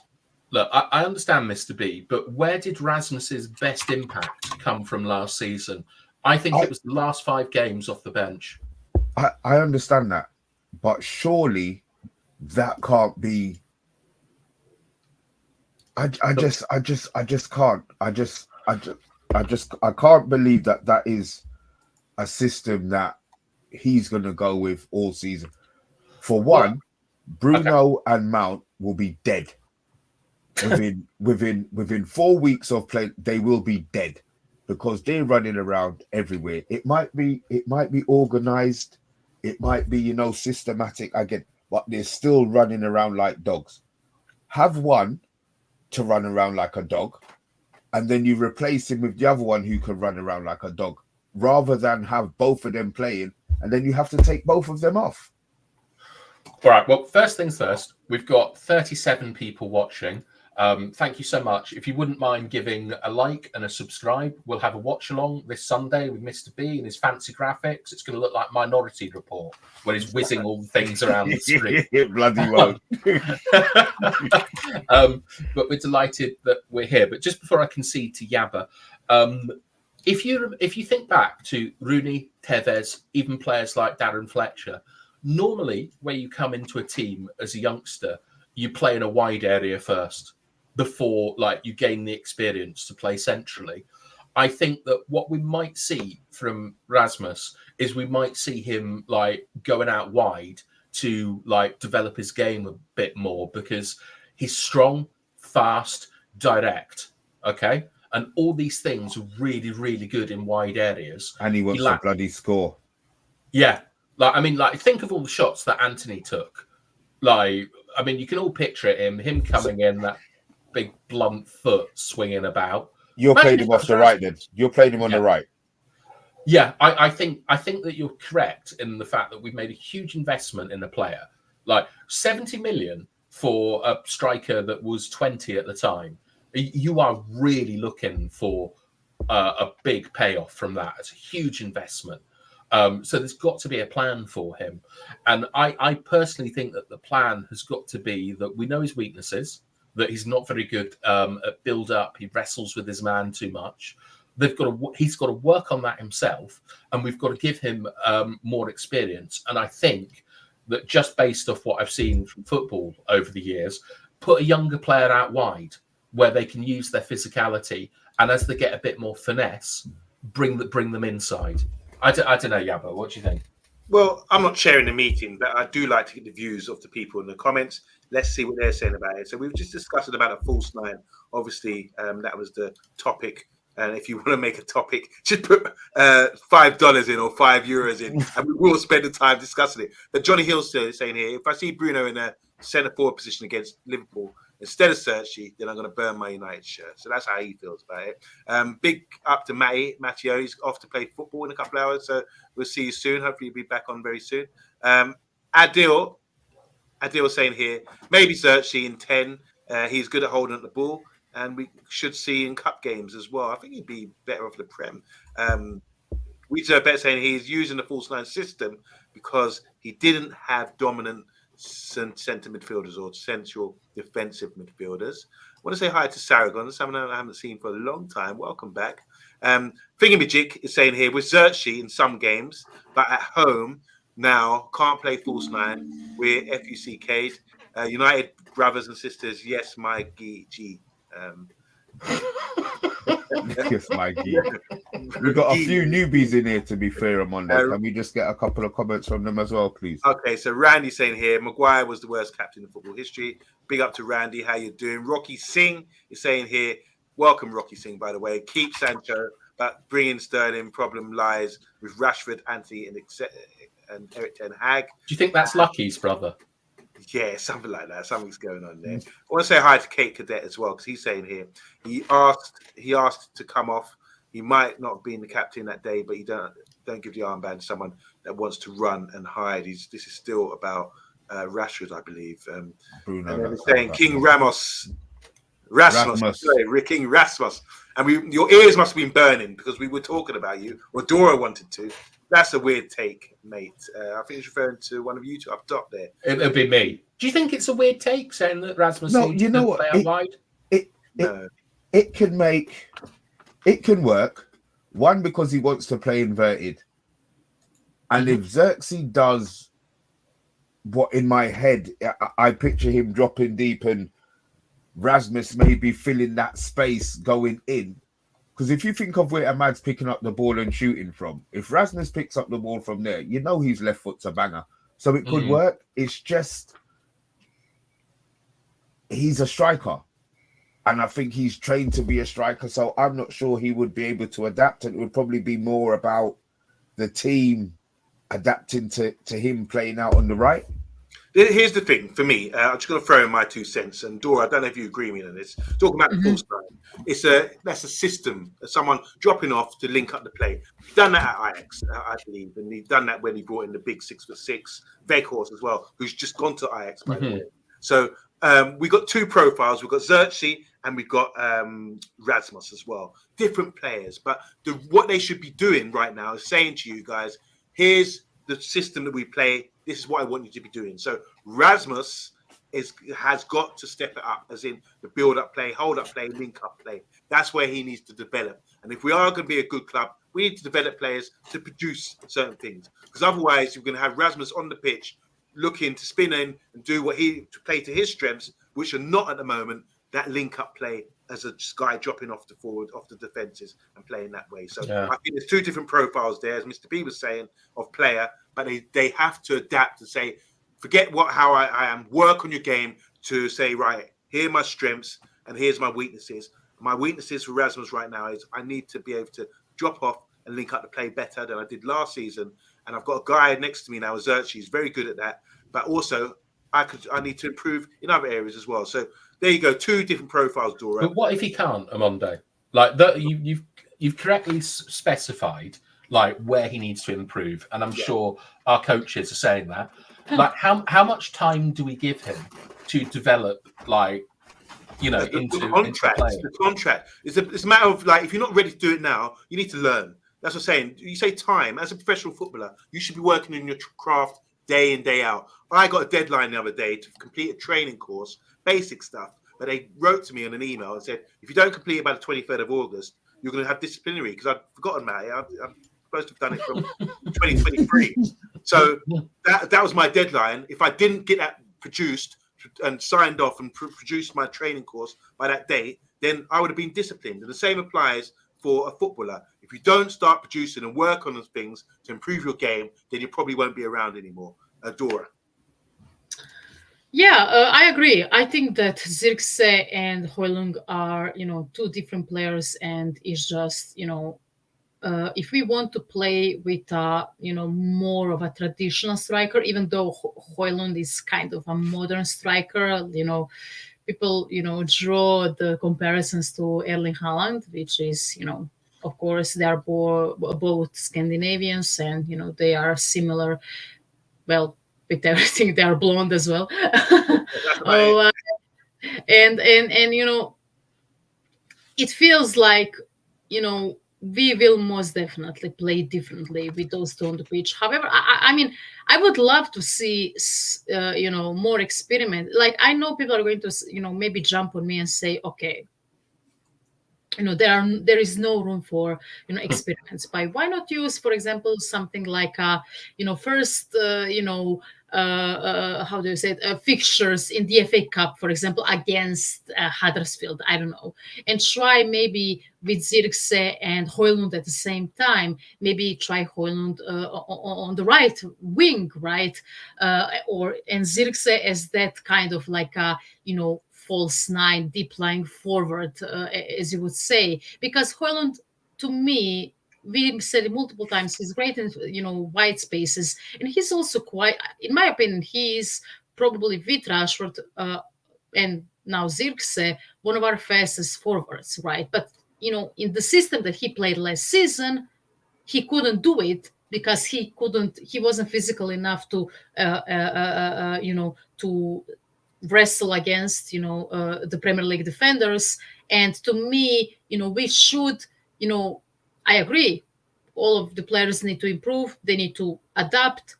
Look, I understand, Mr. B, but where did Rasmus's best impact come from last season? I think it was the last 5 games off the bench. I understand that, but surely that can't be. I just can't. I can't believe that is a system that he's going to go with all season. For one, Bruno and Mount will be dead within 4 weeks of play. They will be dead because they're running around everywhere. It might be organized, it might be systematic again, but they're still running around like dogs. Have one to run around like a dog, and then you replace him with the other one who can run around like a dog, rather than have both of them playing, and then you have to take both of them off. All right. Well, first things first, we've got 37 people watching. Thank you so much. If you wouldn't mind giving a like and a subscribe, we'll have a watch along this Sunday with Mr. B and his fancy graphics. It's going to look like Minority Report when he's whizzing all the things around the screen. Bloody well. But we're delighted that we're here. But just before I concede to Yabba, if you think back to Rooney, Tevez, even players like Darren Fletcher, normally where you come into a team as a youngster, you play in a wide area first before you gain the experience to play centrally. I think that what we might see from Rasmus is we might see him going out wide to develop his game a bit more, because he's strong, fast, direct. Okay. And all these things are really, really good in wide areas. And he wants to bloody score. Yeah. Think of all the shots that Anthony took. You can all picture him coming in, that big blunt foot swinging about. You're playing him off the right then. You're playing him on the right. Yeah, I think that you're correct in the fact that we've made a huge investment in a player. 70 million for a striker that was 20 at the time. You are really looking for a big payoff from that. It's a huge investment. So there's got to be a plan for him. And I personally think that the plan has got to be that we know his weaknesses, that he's not very good at build-up. He wrestles with his man too much. He's got to work on that himself, and we've got to give him more experience. And I think that just based off what I've seen from football over the years, put a younger player out wide where they can use their physicality, and as they get a bit more finesse, bring them inside. I don't know, Yabba. What do you think? Well, I'm not chairing the meeting, but I do like to get the views of the people in the comments. Let's see what they're saying about it. So we were just discussing about a false nine. Obviously, that was the topic. And if you want to make a topic, just put $5 in or €5 in, and we will spend the time discussing it. But Johnny Hill's saying here, if I see Bruno in a centre forward position against Liverpool instead of Searchy, then I'm going to burn my United shirt. So that's how he feels about it. Big up to Matteo. He's off to play football in a couple of hours, so we'll see you soon. Hopefully you'll be back on very soon. Adil saying here, maybe Searchy in 10. He's good at holding up the ball, and we should see in cup games as well. I think he'd be better off the Prem. We deserve better saying he's using the false nine system because he didn't have dominant centre midfielders or central defensive midfielders. I want to say hi to Saragon, someone I haven't seen for a long time. Welcome back. Thingamajig is saying here, with Xerxes in some games, but at home now can't play false nine. We're FUCK'd. United brothers and sisters, yes, my G. Yes, Mikey. We've got a few newbies in here, to be fair, on Monday. Can we just get a couple of comments from them as well, please? Okay, so Randy saying here, Maguire was the worst captain in football history. Big up to Randy. How you doing? Rocky Singh is saying here, welcome, Rocky Singh, by the way. Keep Sancho, but bringing Sterling. Problem lies with Rashford, Anthony, and Eric Ten Hag. Do you think that's Lucky's brother? Yeah, something like that. Something's going on there. I want to say hi to Kate Cadet as well, because he's saying here he asked to come off. He might not have been the captain that day, but you don't give the armband to someone that wants to run and hide. This is still about Rashford, I believe. Bruno, and then he's saying King Rasmus. Sorry, King Rasmus. And your ears must have been burning because we were talking about you, or Dora wanted to. That's a weird take, mate. I think it's referring to one of you two up top there. It'll be me. Do you think it's a weird take saying that Rasmus? No, you know what? It can work. One, because he wants to play inverted, and if Xerxes does what in my head, I picture him dropping deep and Rasmus maybe filling that space going in. Because if you think of where Ahmad's picking up the ball and shooting from, if Rasmus picks up the ball from there, you know his left foot's a banger. So it could work. It's just he's a striker. And I think he's trained to be a striker. So I'm not sure he would be able to adapt. And it would probably be more about the team adapting to him playing out on the right. Here's the thing for me. I'm just going to throw in my 2 cents. And Dora, I don't know if you agree with me on this. Talking about the false nine, that's a system. Someone dropping off to link up the play. He's done that at Ajax, I believe, and he's done that when he brought in the big 6'6" Weghorst as well, who's just gone to Ajax by the way. So we got 2 profiles. We've got Xerxes and we've got Rasmus as well. Different players, but what they should be doing right now is saying to you guys, here's the system that we play. This is what I want you to be doing. So Rasmus has got to step it up, as in the build-up play, hold-up play, link-up play. That's where he needs to develop. And if we are going to be a good club, we need to develop players to produce certain things. Because otherwise, you're going to have Rasmus on the pitch looking to spin in and do to play to his strengths, which are not at the moment that link-up play as a guy dropping off the forward, off the defences and playing that way. So I think there's 2 different profiles there, as Mr. B was saying, of player, but they have to adapt and say, forget how I am, work on your game to say, right, here are my strengths and here's my weaknesses. My weaknesses for Rasmus right now is I need to be able to drop off and link up the play better than I did last season. And I've got a guy next to me now, Xerxes, he's very good at that. But also, I need to improve in other areas as well. So there you go, 2 different profiles, Dora. But what if he can't, Amondo? Like you've correctly specified like where he needs to improve, and I'm sure our coaches are saying that. Like how much time do we give him to develop, like into the contract? It's a matter of like, if you're not ready to do it now, you need to learn. That's what I'm saying. You say time. As a professional footballer, you should be working in your craft day in, day out. I got a deadline the other day to complete a training course, basic stuff, but they wrote to me on an email and said, if you don't complete it by the 23rd of August, you're going to have disciplinary, because I'd forgotten about it. I'm supposed to have done it from 2023. So that was my deadline. If I didn't get that produced and signed off and produced my training course by that date, then I would have been disciplined. And the same applies for a footballer. If you don't start producing and work on those things to improve your game, then you probably won't be around anymore. Dora. Yeah, I agree. I think that Zirkzee and Højlund are, 2 different players, and it's just, if we want to play with more of a traditional striker, even though Højlund is kind of a modern striker, people, draw the comparisons to Erling Haaland, which is, of course, they are both Scandinavians, and, they are similar. Well, with everything, they are blonde as well. And it feels like, we will most definitely play differently with those 2 on the pitch. However, I mean, I would love to see, more experiment. Like, I know people are going to, maybe jump on me and say, okay, there is no room for experiments. Why not use, for example, something like first how do you say it, fixtures in the FA Cup, for example, against Huddersfield, I don't know, and try maybe with Zirkzee and Højlund at the same time, maybe try Højlund on the right wing, right, and Zirkzee as that kind of like a false 9, deep lying forward, as you would say, because Højlund, to me, we said it multiple times, he's great in wide spaces, and he's also quite, in my opinion, he's probably with Rashford and now Zirkzee, one of our fastest forwards, right? But in the system that he played last season, he couldn't do it because he wasn't physical enough to to wrestle against the Premier League defenders. And to me, we should, I agree, all of the players need to improve, they need to adapt,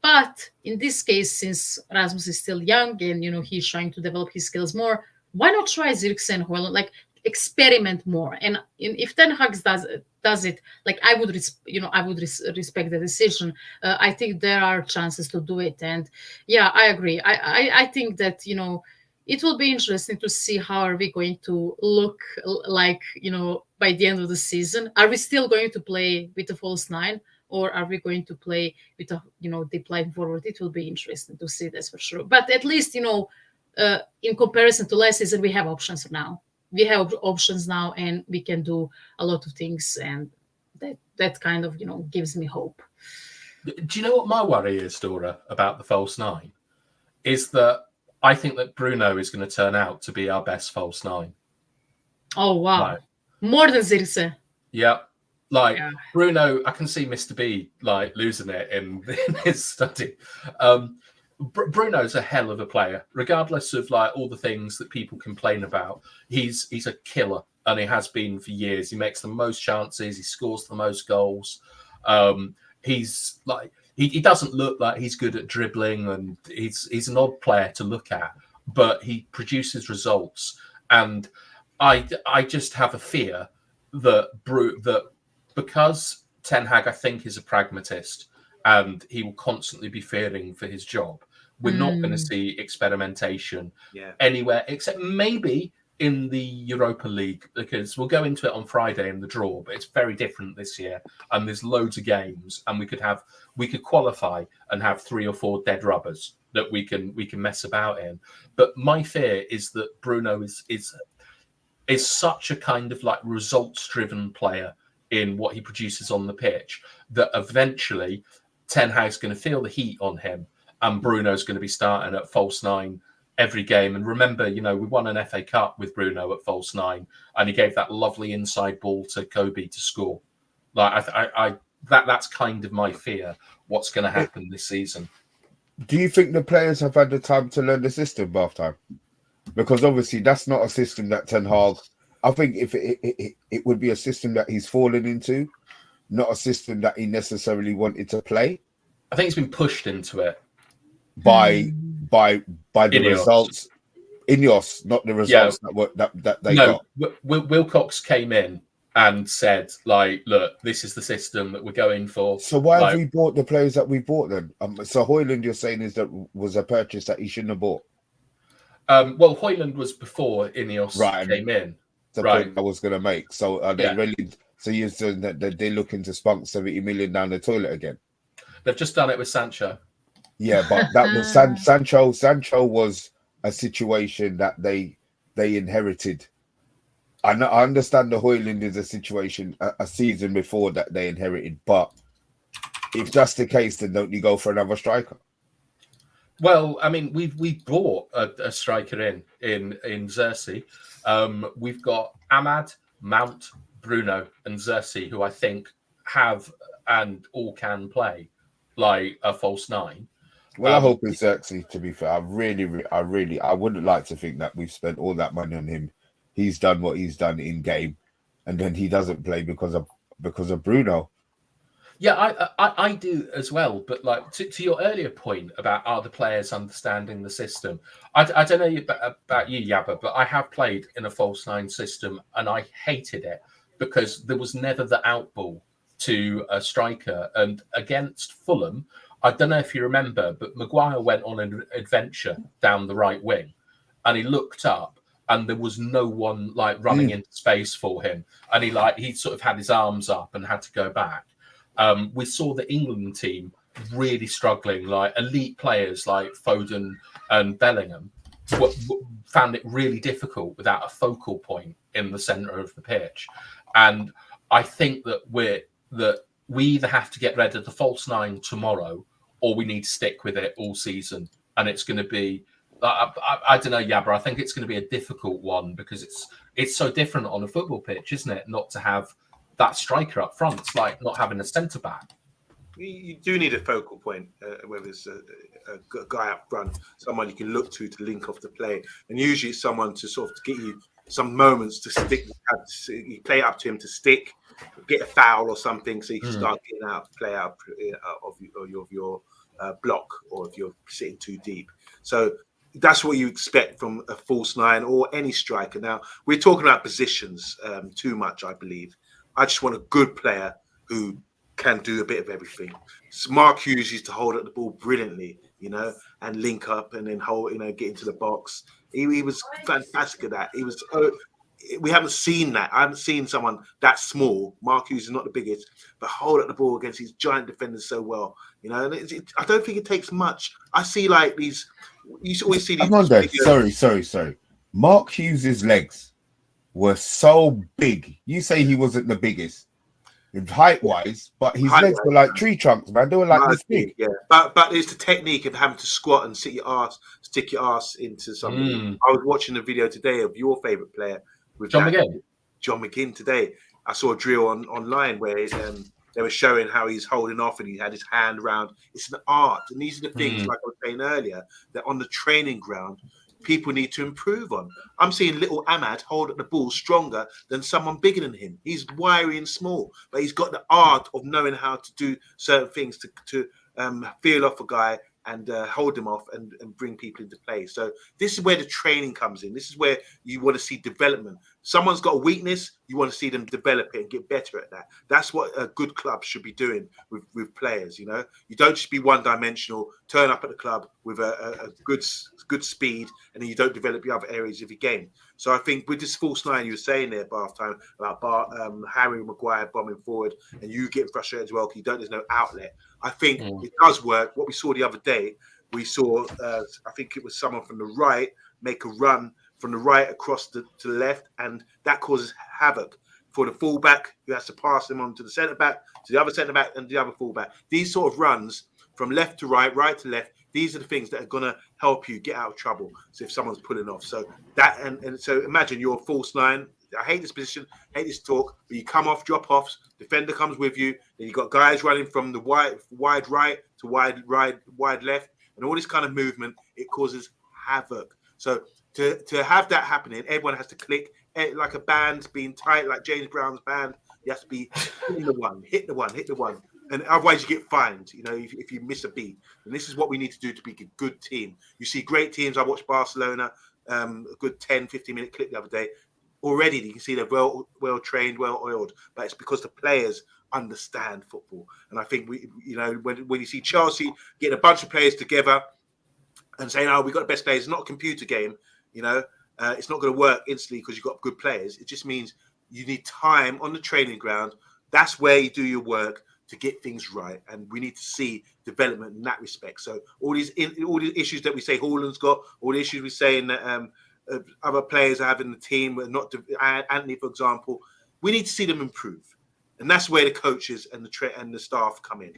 but in this case, since Rasmus is still young and he's trying to develop his skills more, why not try Zirkzee and Højlund, like experiment more? And if Ten Hag does it, like I would respect the decision. I think there are chances to do it, and yeah, I agree. I think that it will be interesting to see how are we going to look like, by the end of the season. Are we still going to play with a false nine, or are we going to play with a deep line forward? It will be interesting to see, that's for sure. But at least in comparison to last season, we have options now. We have options now, and we can do a lot of things, and that kind of gives me hope. Do you know what my worry is, Dora, about the false nine? Is that I think that Bruno is going to turn out to be our best false nine. Oh, wow. More than Zirkzee. Yeah. Bruno, I can see Mr. B losing it in his study. Bruno's a hell of a player, regardless of all the things that people complain about. He's a killer, and he has been for years. He makes the most chances. He scores the most goals. He's he doesn't look like he's good at dribbling, and he's an odd player to look at, but he produces results. And I just have a fear that because Ten Hag, I think, is a pragmatist, and he will constantly be fearing for his job, we're not going to see experimentation anywhere except maybe in the Europa League, because we'll go into it on Friday in the draw, but it's very different this year, and there's loads of games, and we could qualify and have 3 or 4 dead rubbers that we can mess about in. But my fear is that Bruno is such a kind of results driven player in what he produces on the pitch that eventually Ten Hag's going to feel the heat on him, and Bruno's going to be starting at false nine every game. And remember, we won an FA Cup with Bruno at false nine, and he gave that lovely inside ball to Kobe to score. That's kind of my fear. What's going to happen this season? Do you think the players have had the time to learn the system, Bathtime? Because obviously that's not a system that Ten Hag. I think if it would be a system that he's fallen into, not a system that he necessarily wanted to play. I think he's been pushed into it by the results. Ineos, not the results that they got. Wilcox came in and said, look, this is the system that we're going for. So why have we bought the players that we bought then? So Højlund, you're saying, was a purchase that he shouldn't have bought? Well, Højlund was before Ineos came in. The point I was going to make. So are they really? So you're saying that they're looking to spunk 70 million down the toilet again? They've just done it with Sancho. Yeah, but that was Sancho. Sancho was a situation that they inherited. I understand the Højlund is a situation a season before that they inherited. But if that's the case, then don't you go for another striker? Well, I mean, we bought a striker in Xerxes. We've got Ahmad, Mount, Bruno, and Xerxes, who I think have and all can play a false nine. Well, I hope it's Xerxes, to be fair. I wouldn't like to think that we've spent all that money on him. He's done what he's done in game, and then he doesn't play because of Bruno. Yeah, I do as well. But to your earlier point about are the players understanding the system, I don't know about you, Yabba, but I have played in a false nine system and I hated it because there was never the outball to a striker. And against Fulham, I don't know if you remember, but Maguire went on an adventure down the right wing, and he looked up, and there was no one running into space for him, and he sort of had his arms up and had to go back. We saw the England team really struggling, elite players like Foden and Bellingham found it really difficult without a focal point in the centre of the pitch. And I think that we either have to get rid of the false nine tomorrow, or we need to stick with it all season. And it's going to be, I don't know, Yabba, I think it's going to be a difficult one because it's so different on a football pitch, isn't it? Not to have that striker up front. It's like not having a centre back. You do need a focal point, whether it's a guy up front, someone you can look to link off the play, and usually it's someone to sort of get you some moments to stick. You play up to him to stick, get a foul or something, so you can start getting out, play out of your block, or if you're sitting too deep. So that's what you expect from a false nine or any striker. Now we're talking about positions too much, I believe. I just want a good player who can do a bit of everything. So Mark Hughes used to hold up the ball brilliantly, and link up and then hold, get into the box, He was fantastic at that. He was. We haven't seen that. I haven't seen someone that small. Mark Hughes is not the biggest, but hold up the ball against these giant defenders so well. You know, and I don't think it takes much. I see like these. You always see these. Sorry. Mark Hughes's legs were so big. You say he wasn't the biggest, height-wise, but his legs were like tree trunks, man. They were like this big. Yeah, but it's the technique of having to squat and stick your ass into something. I was watching a video today of your favorite player with John McGinn today. I saw a drill online where they were showing how he's holding off and he had his hand round. It's an art, and these are the things, like I was saying earlier, that on the training ground people need to improve on. I'm seeing little Ahmad hold at the ball stronger than someone bigger than him. He's wiry and small, but he's got the art of knowing how to do certain things to feel off a guy and hold him off and bring people into play. So this is where the training comes in. This is where you want to see development. Someone's got a weakness, you want to see them develop it and get better at that. That's what a good club should be doing with players. You know, you don't just be one-dimensional, turn up at the club with a good speed, and then you don't develop the other areas of your game. So I think with this false nine you were saying there, Bathtime, about Harry Maguire bombing forward and you getting frustrated as well because there's no outlet. I think it does work. What we saw the other day, we saw, I think it was someone from the right make a run from the right across to the left, and that causes havoc for the fullback who has to pass him on to the centre-back, to the other centre-back and the other fullback. These sort of runs from left to right, right to left, these are the things that are going to help you get out of trouble. So if someone's pulling off. So that, and so imagine you're a false nine. I hate this position, hate this talk, but you come off drop-offs, defender comes with you, then you've got guys running from the wide right to wide left, and all this kind of movement, it causes havoc. So to have that happening, everyone has to click like a band being tight, like James Brown's band. You have to be hit the one. And otherwise you get fined, you know, if you miss a beat. And this is what we need to do to be a good team. You see great teams. I watched Barcelona, a good 10, 15-minute clip the other day. Already you can see they're well trained, well oiled, but it's because the players understand football. And I think when you see Chelsea getting a bunch of players together and saying, "Oh, we got the best players," it's not a computer game, you know. It's not going to work instantly because you've got good players. It just means you need time on the training ground. That's where you do your work to get things right, and we need to see development in that respect. So all these issues that we say Haaland's got, all the issues we say in that other players are having the team, not Anthony, for example, we need to see them improve, and that's where the coaches and the staff come in.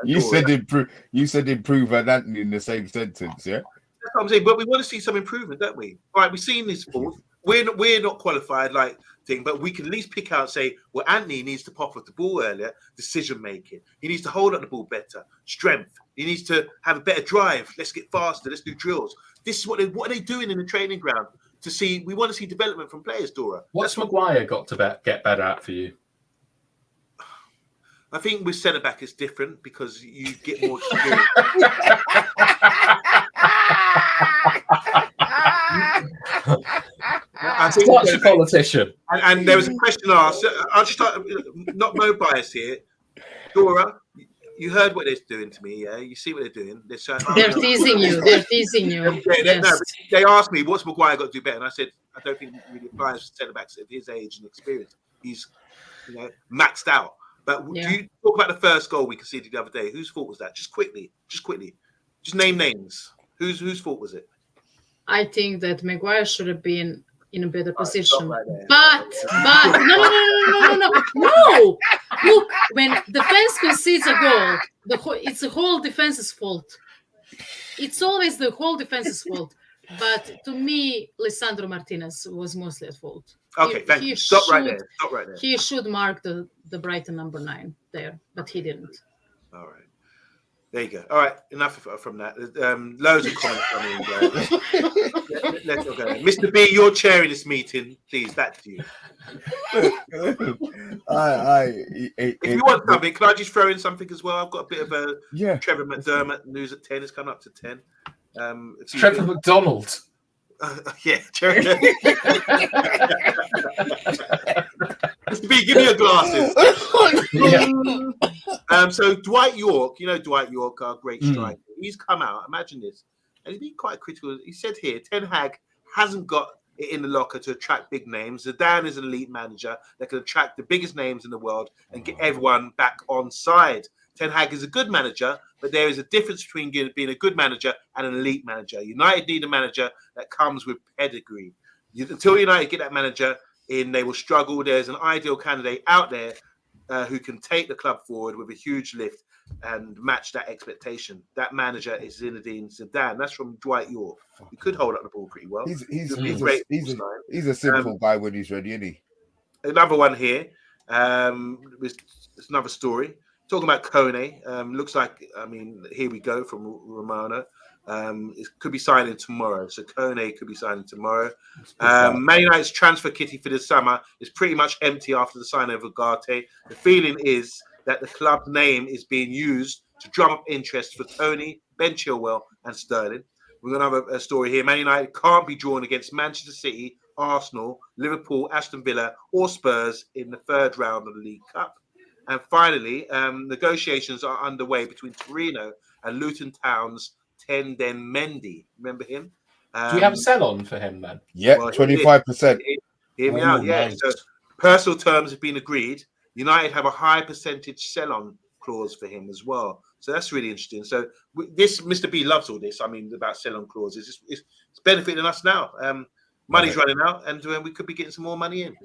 You said improve and Anthony in the same sentence, yeah. That's what I'm saying, but we want to see some improvement, don't we? All right, we've seen this before. We're not qualified, like thing, but we can at least pick out, say, well, Anthony needs to pop off the ball earlier, decision making. He needs to hold up the ball better, strength. He needs to have a better drive. Let's get faster. Let's do drills. This is what are they doing in the training ground to see? We want to see development from players, Dora. What's Maguire got to get better at for you? I think with centre back it's different because you get more experience. Such a politician. And there was a question asked. I'll just start, not no bias here. Dora, you heard what they're doing to me, yeah? You see what they're doing. They're teasing you. They're teasing you. Yes. They asked me, what's Maguire got to do better? And I said, I don't think it really applies to centre backs at his age and experience. He's maxed out. But do you talk about the first goal we conceded the other day? Whose fault was that? Just quickly. Just name names. Whose fault was it? I think that Maguire should have been in a better position. Right but no. Look, when defense concedes a goal, it's the whole defense's fault. It's always the whole defense's fault. But to me, Lisandro Martinez was mostly at fault. Okay, thank you. Stop right there. He should mark the Brighton number 9 there, but he didn't. All right. There you go. All right, enough from that. Loads of comments coming in. Let's go. Mr. B, you're chairing this meeting. Please, back to you. If you want something, can I just throw in something as well? I've got a bit of a Trevor McDermott news at 10. It's coming up to 10. Trevor McDonald. Yeah, Trevor. Mr. B, give me your glasses. So Dwight York, you know Dwight York, our great striker. He's come out. Imagine this, and he's been quite critical. He said here, Ten Hag hasn't got it in the locker to attract big names. Zidane is an elite manager that can attract the biggest names in the world and get everyone back on side. Ten Hag is a good manager, but there is a difference between being a good manager and an elite manager. United need a manager that comes with pedigree. Until United get that manager in, they will struggle. There's an ideal candidate out there who can take the club forward with a huge lift and match that expectation. That manager is Zinedine Zidane. That's from Dwight York. He could hold up the ball pretty well. He's a simple guy when he's ready, isn't he? Another one here. It's another story. Talking about Kone. Looks like, I mean, here we go from Romano. It could be signing tomorrow. So Kone could be signing tomorrow. Man United's transfer kitty for this summer is pretty much empty after the signing of Ugarte. The feeling is that the club's name is being used to drum up interest for Tony, Ben Chilwell, and Sterling. We're going to have a story here. Man United can't be drawn against Manchester City, Arsenal, Liverpool, Aston Villa, or Spurs in the third round of the League Cup. And finally, negotiations are underway between Torino and Luton Town's Tenden Mendy. Remember him? Do you have a sell-on for him then? Yeah, 25%. Hear me out. Yeah. Nice. So personal terms have been agreed. United have a high percentage sell-on clause for him as well. So that's really interesting. So this Mr. B loves all this. I mean, about sell-on clauses. It's benefiting us now. Money's running out, and we could be getting some more money in.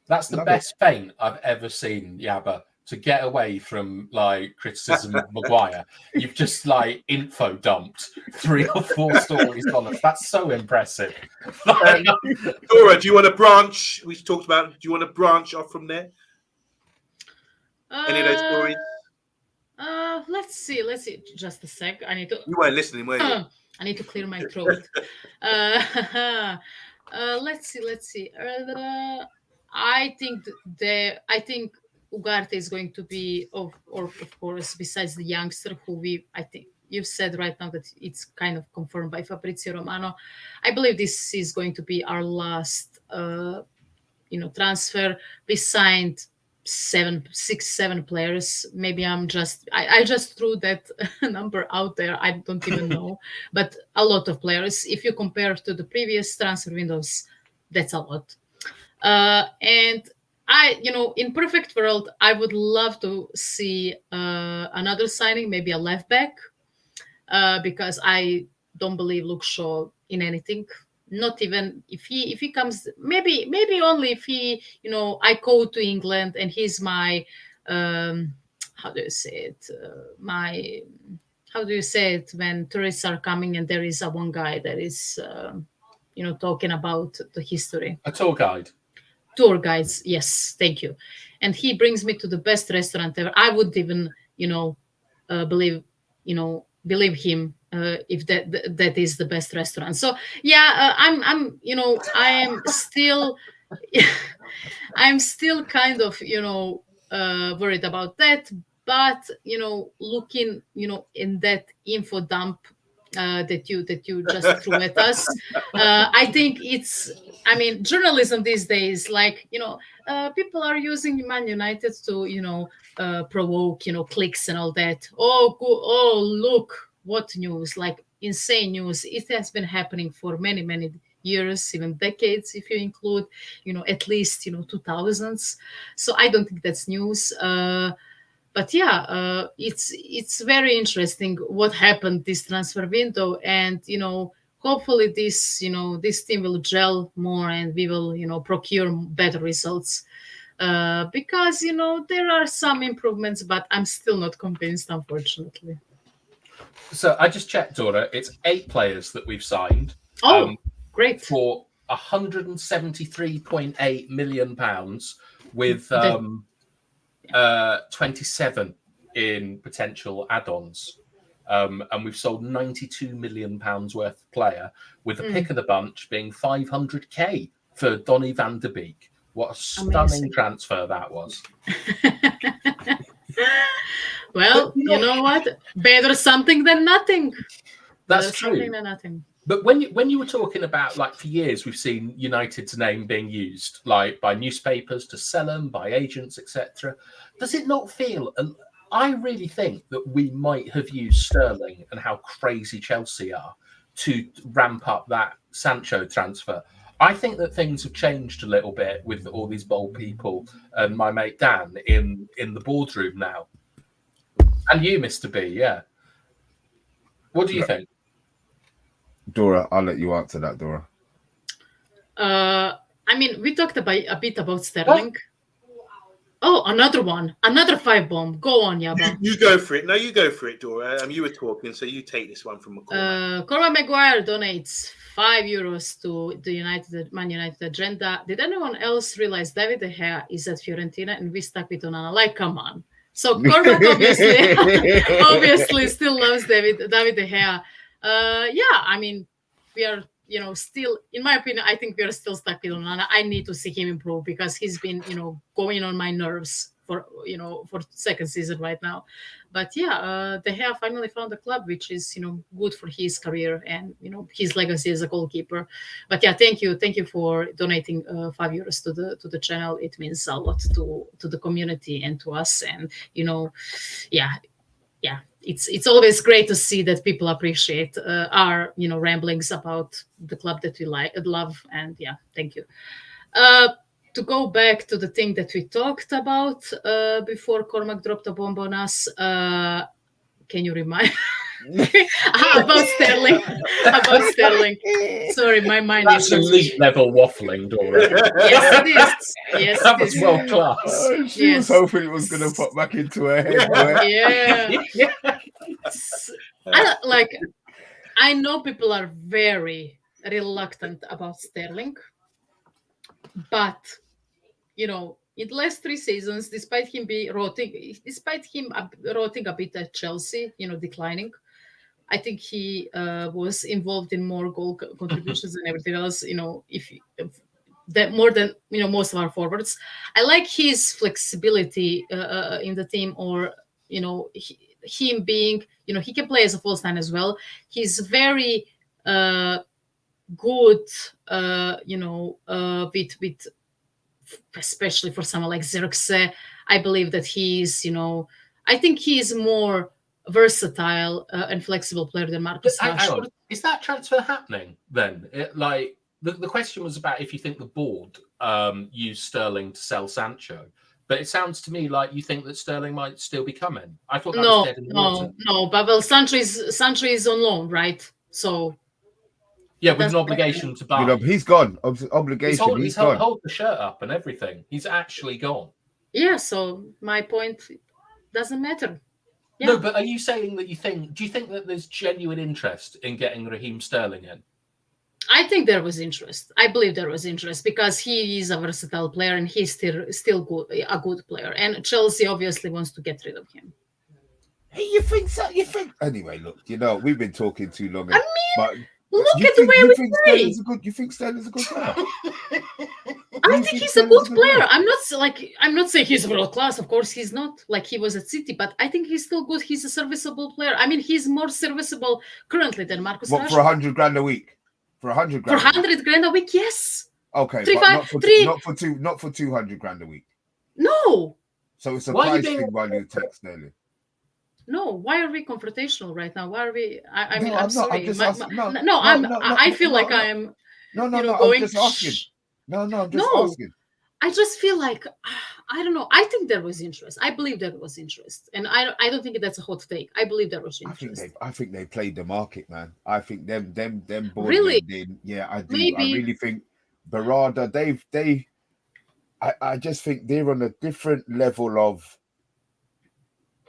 That's the best feint I've ever seen, Yabba, to get away from like criticism of Maguire. You've just like info dumped 3 or 4 stories on us. That's so impressive. Dora, do you want to branch? We talked about. Do you want to branch off from there? Any of those stories? Let's see. Just a sec. I need to. You weren't listening, were you? I need to clear my throat. Let's see. I think Ugarte is going to be, of course, besides the youngster who I think you've said right now that it's kind of confirmed by Fabrizio Romano. I believe this is going to be our last, transfer. We signed 7 players. Maybe I just threw that number out there. I don't even know, but a lot of players. If you compare to the previous transfer windows, that's a lot. And in perfect world, I would love to see another signing, maybe a left back, because I don't believe Luke Shaw in anything. Not even if he comes, maybe only if he, I go to England and he's my, how do you say it when tourists are coming and there is one guy that is, talking about the history. A tour guide. Tour guides, yes, thank you. And he brings me to the best restaurant ever. I would even, believe him if that is the best restaurant. So yeah, I am still, I'm still kind of, worried about that. But looking, in that info dump that you just threw at us, I think journalism these days, like, people are using Man United to, provoke, clicks and all that. Oh, look, what news, like insane news. It has been happening for many, many years, even decades, if you include, at least, 2000s. So I don't think that's news. But yeah, it's very interesting what happened this transfer window, and hopefully this team will gel more and we will procure better results, because there are some improvements, but I'm still not convinced, unfortunately. So I just checked, Dora. It's 8 players that we've signed. Oh, great! For £173.8 million with 27 in potential add-ons, and we've sold £92 million worth of player, with the pick of the bunch being 500k for Donny van der Beek. What a stunning transfer that was. Well, you know what? Better something than nothing. That's true. But when you were talking about, like, for years we've seen United's name being used, like by newspapers to sell them, by agents, etc. Does it not feel? I really think that we might have used Sterling and how crazy Chelsea are to ramp up that Sancho transfer. I think that things have changed a little bit with all these bold people and my mate Dan in the boardroom now. And you, Mr. B, yeah. What do you think? Dora, I'll let you answer that, Dora. I mean, we talked a bit about Sterling. What? Oh, another one. Another 5 bomb. Go on, Yaba. You go for it. No, you go for it, Dora. You were talking, so you take this one from McCormack. Cormac Maguire donates €5 to the Man United agenda. Did anyone else realize David De Gea is at Fiorentina and we stuck with Onana? Like, come on. So Cormac obviously still loves David De Gea. Yeah, I mean, we are, still, in my opinion, I think we are still stuck with Onana. I need to see him improve because he's been, going on my nerves for second season right now. But yeah, De Gea finally found a club which is, good for his career and, his legacy as a goalkeeper. But yeah, thank you for donating €5 to the channel. It means a lot to the community and to us. And, yeah, it's always great to see that people appreciate our ramblings about the club that we love, and yeah, thank you. To go back to the thing that we talked about before Cormac dropped a bomb on us, can you remind about Sterling? Sorry, my mind That's is elite level waffling, Dora. Yes, it is. Yes, that was world class. She was hoping it was going to pop back into her head. Yeah. I know people are very reluctant about Sterling, but in the last 3 seasons, despite him rotting a bit at Chelsea, declining, I think he was involved in more goal contributions and everything else. That more than most of our forwards. I like his flexibility in the team, or him being he can play as a false nine as well. He's very good, with especially for someone like Xerxes. I believe that he's I think he's more versatile and flexible player than Marcus Rashford. Is that transfer happening then? The question was about if you think the board used Sterling to sell Sancho, but it sounds to me like you think that Sterling might still be coming. I thought that was dead in the water. No, but well, Sancho is on loan, right? So yeah, with an obligation to buy. He's gone. Obligation. He's gone. Hold the shirt up and everything. He's actually gone. Yeah. So my point doesn't matter. Yeah. No, but are you saying that do you think that there's genuine interest in getting Raheem Sterling in? I think there was interest. I believe there was interest because he is a versatile player and he's still a good player. And Chelsea obviously wants to get rid of him. Hey, you think so? Anyway, look, we've been talking too long. Look at the way we play. You think Sterling's a good player? I think he's a good player. I'm not saying he's world class. Of course, he's not like he was at City, but I think he's still good. He's a serviceable player. I mean, he's more serviceable currently than Marcus Rashford. For $100,000 a week? For $100,000. For $100,000 a week, yes. Okay, not for $200,000 a week. No. So it's a price thing while you take Sterling. No, why are we confrontational right now? Why are we? I'm sorry. I feel like I am. No. I'm just asking. I'm just asking. I just feel like I don't know. I think there was interest. I believe there was interest, and I don't think that's a hot take. I believe there was interest. I think they played the market, man. I think them board really did. Yeah, I do. Maybe. I really think Barada. I just think they're on a different level of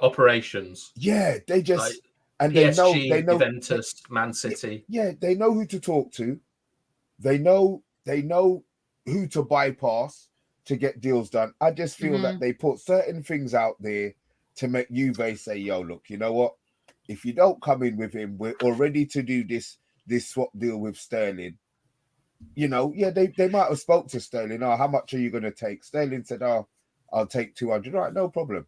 operations. Yeah, they just and PSG, they know Juventus, Man City. Yeah, they know who to talk to. They know who to bypass to get deals done. I just feel that they put certain things out there to make Juve say, "Yo, look, you know what? If you don't come in with him, we're all ready to do this swap deal with Sterling." They might have spoke to Sterling. Oh, how much are you going to take? Sterling said, "Oh, I'll take 200." Right, no problem.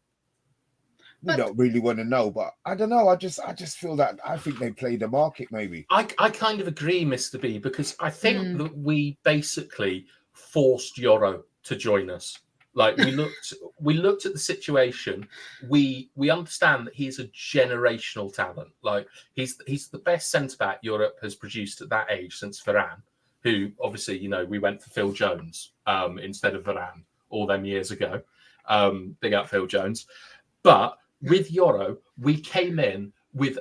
We don't really want to know, but I don't know. I just feel that I think they play the market. Maybe I kind of agree, Mr. B, because I think that we basically forced Yoro to join us Like we looked at the situation. We understand that he's a generational talent. Like he's the best centre back Europe has produced at that age since Varane, who obviously, you know, we went for Phil Jones instead of Varane all them years ago. Big up Phil Jones. But with Euro, we came in with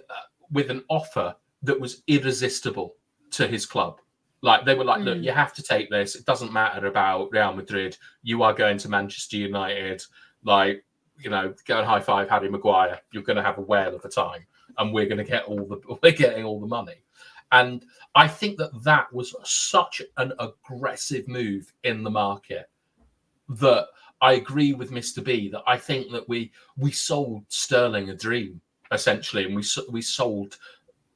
an offer that was irresistible to his club. Like they were like, look, you have to take this. It doesn't matter about Real Madrid. You are going to Manchester United. Like, you know, go and high five Harry Maguire. You're going to have a whale of a time, and we're going to get we're getting all the money. And I think that was such an aggressive move in the market that I agree with Mr. B that I think that we sold Sterling a dream essentially, and we sold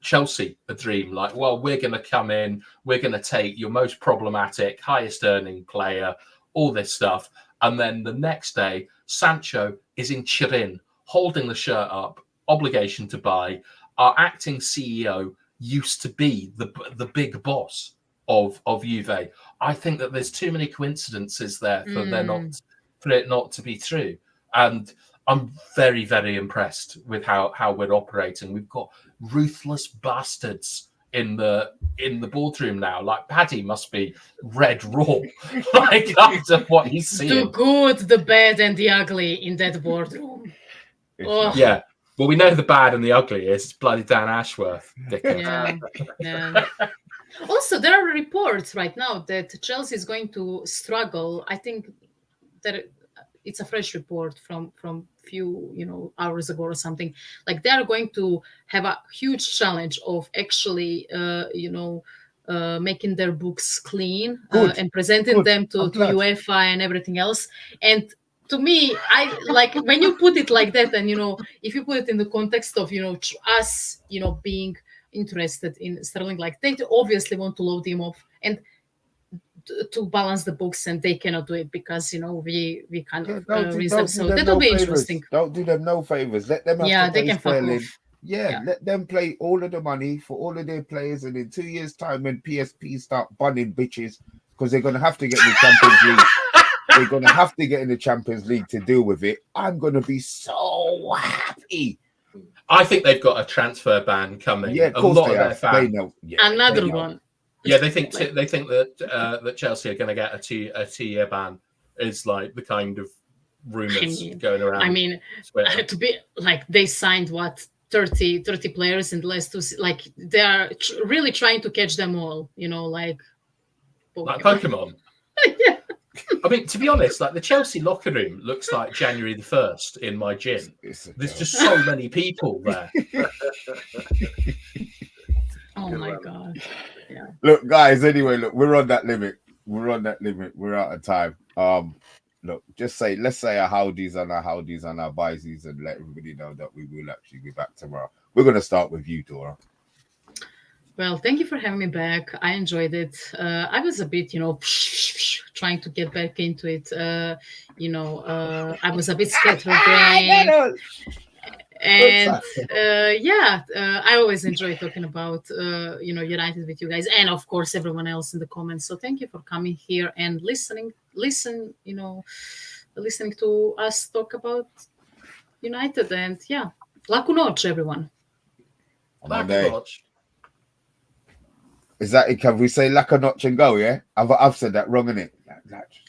Chelsea a dream. Like, well, we're going to come in, we're going to take your most problematic, highest earning player, all this stuff. And then the next day, Sancho is in Turin, holding the shirt up, obligation to buy. Our acting CEO used to be the big boss of Juve. I think that there's too many coincidences there for it not to be true. And I'm very, very impressed with how we're operating. We've got ruthless bastards in the boardroom now. Like Paddy must be red raw, like after what he's seen. The good, the bad, and the ugly in that boardroom. Oh. Yeah. Well, we know the bad and the ugly is bloody Dan Ashworth. Yeah. Also, there are reports right now that Chelsea is going to struggle. I think that it's a fresh report from few hours ago or something. Like they are going to have a huge challenge of actually making their books clean and presenting them to UEFA and everything else. And to me, I like when you put it like that, and if you put it in the context of us being interested in Sterling, like they obviously want to load him up and to balance the books, and they cannot do it because we kind of raise them. So that'll be interesting. Don't do them no favors. Let them have they can fuck off. Let them play all of the money for all of their players, and in 2 years' time, when PSP start bunning bitches, because they're going to have to get in the Champions League. They're going to have to get in the Champions League to deal with it. I'm going to be so happy. I think they've got a transfer ban coming. Yeah, of course they have. They know. Yeah, another one. Yeah, they think that Chelsea are going to get a 2-year ban. Is like the kind of rumors going around. I mean, to be like they signed 30 players in the last 2. Like they are really trying to catch them all. Like Pokemon. Yeah. I mean, to be honest, like the Chelsea locker room looks like January the 1st in my gym. There's just so many people there. Oh my God. Yeah. Look, guys, anyway, we're on that limit. We're out of time. Look, let's say our howdies and our byesies and let everybody know that we will actually be back tomorrow. We're going to start with you, Dora. Well, thank you for having me back. I enjoyed it. I was a bit, trying to get back into it. I was a bit scatterbrained. And I always enjoy talking about United with you guys, and of course everyone else in the comments. So thank you for coming here and listening to us talk about United. And laku noć, everyone. Laku noć. Is that it? Can we say laku noć and go? Yeah, I've said that wrong, innit?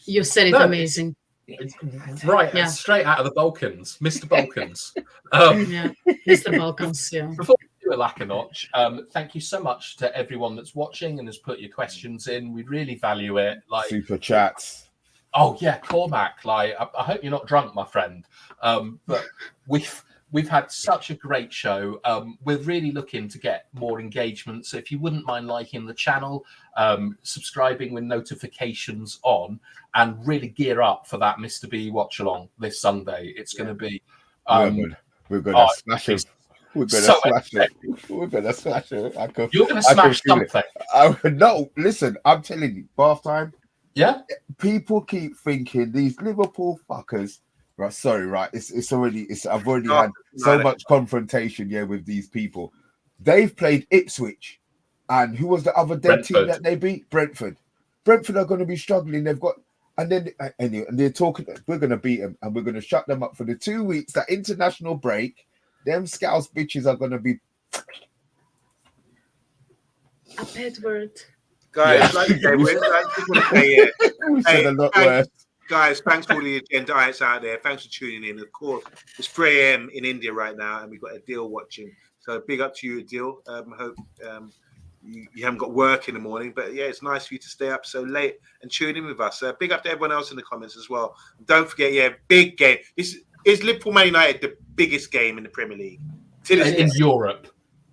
You said it amazing. It's right, straight out of the Balkans, Mr. Balkans. Mr. Balkans. Yeah. Before we do a laku noć, thank you so much to everyone that's watching and has put your questions in. We really value it. Like super chats. Oh yeah, Cormac. Like I hope you're not drunk, my friend. But we've had such a great show. We're really looking to get more engagement. So if you wouldn't mind liking the channel, subscribing with notifications on, and really gear up for that Mr. B watch along this Sunday. It's going to be. We're going to smash it. We're going to smash it. We're going to smash it. You're going to smash something. No, listen, I'm telling you, bath time. Yeah. People keep thinking these Liverpool fuckers. Right, sorry, right. I've already had so much confrontation with these people. They've played Ipswich, and who was the other dead team that they beat? Brentford. Brentford are going to be struggling. They've got and they're talking. We're gonna beat them, and we're gonna shut them up for the 2 weeks. That international break, them Scouse bitches are gonna be a bad word. Guys, like I say, we just want to say, we said a lot worse. Guys, thanks for all the agendites out there. Thanks for tuning in. Of course, it's 3 a.m. in India right now, and we've got Adil watching. So big up to you, Adil. I hope you haven't got work in the morning, but yeah, it's nice for you to stay up so late and tune in with us. Big up to everyone else in the comments as well. Don't forget, big game. Is Liverpool Man United the biggest game in the Premier League? In Europe.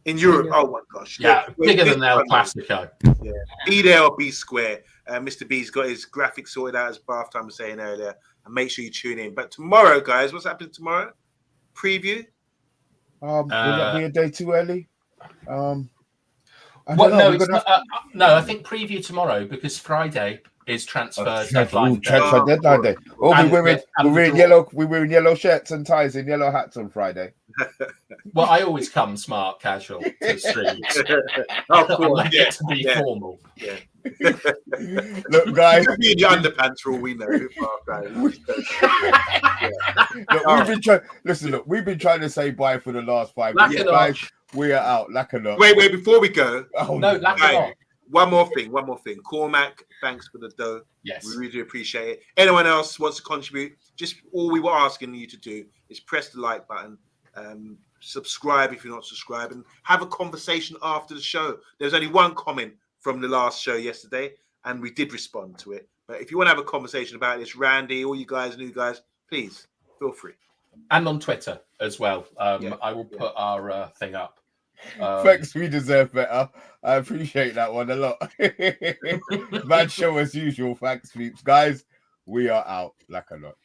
In Europe, oh my gosh. Yeah, bigger than El Clasico. Yeah. Be there or be square. Mr. B's got his graphics sorted out, as Bath Time was saying earlier. And make sure you tune in. But tomorrow, guys, what's happening tomorrow? Preview? Will that be a day too early? No, I think preview tomorrow because Friday is transfer deadline. Transfer deadline day. Oh, we were in yellow shirts and ties and yellow hats on Friday. Well, I always come smart casual to streams. Cool. I get to be formal. Yeah. Look, guys, you be in your underpants for all we know. Look, we've been trying to say bye for the last 5 minutes. Guys, we are out. Lacanot. Wait, before we go. Lacanot. One more thing. Cormac, thanks for the dough. Yes. We really appreciate it. Anyone else wants to contribute? Just all we were asking you to do is press the like button, subscribe if you're not subscribed, and have a conversation after the show. There's only one comment from the last show yesterday, and we did respond to it. But if you want to have a conversation about this, Randy, all you guys, new guys, please feel free. And on Twitter as well. I will put our thing up. Thanks, we deserve better. I appreciate that one a lot. Bad show as usual. Thanks, peeps. Guys, we are out. Lacanot.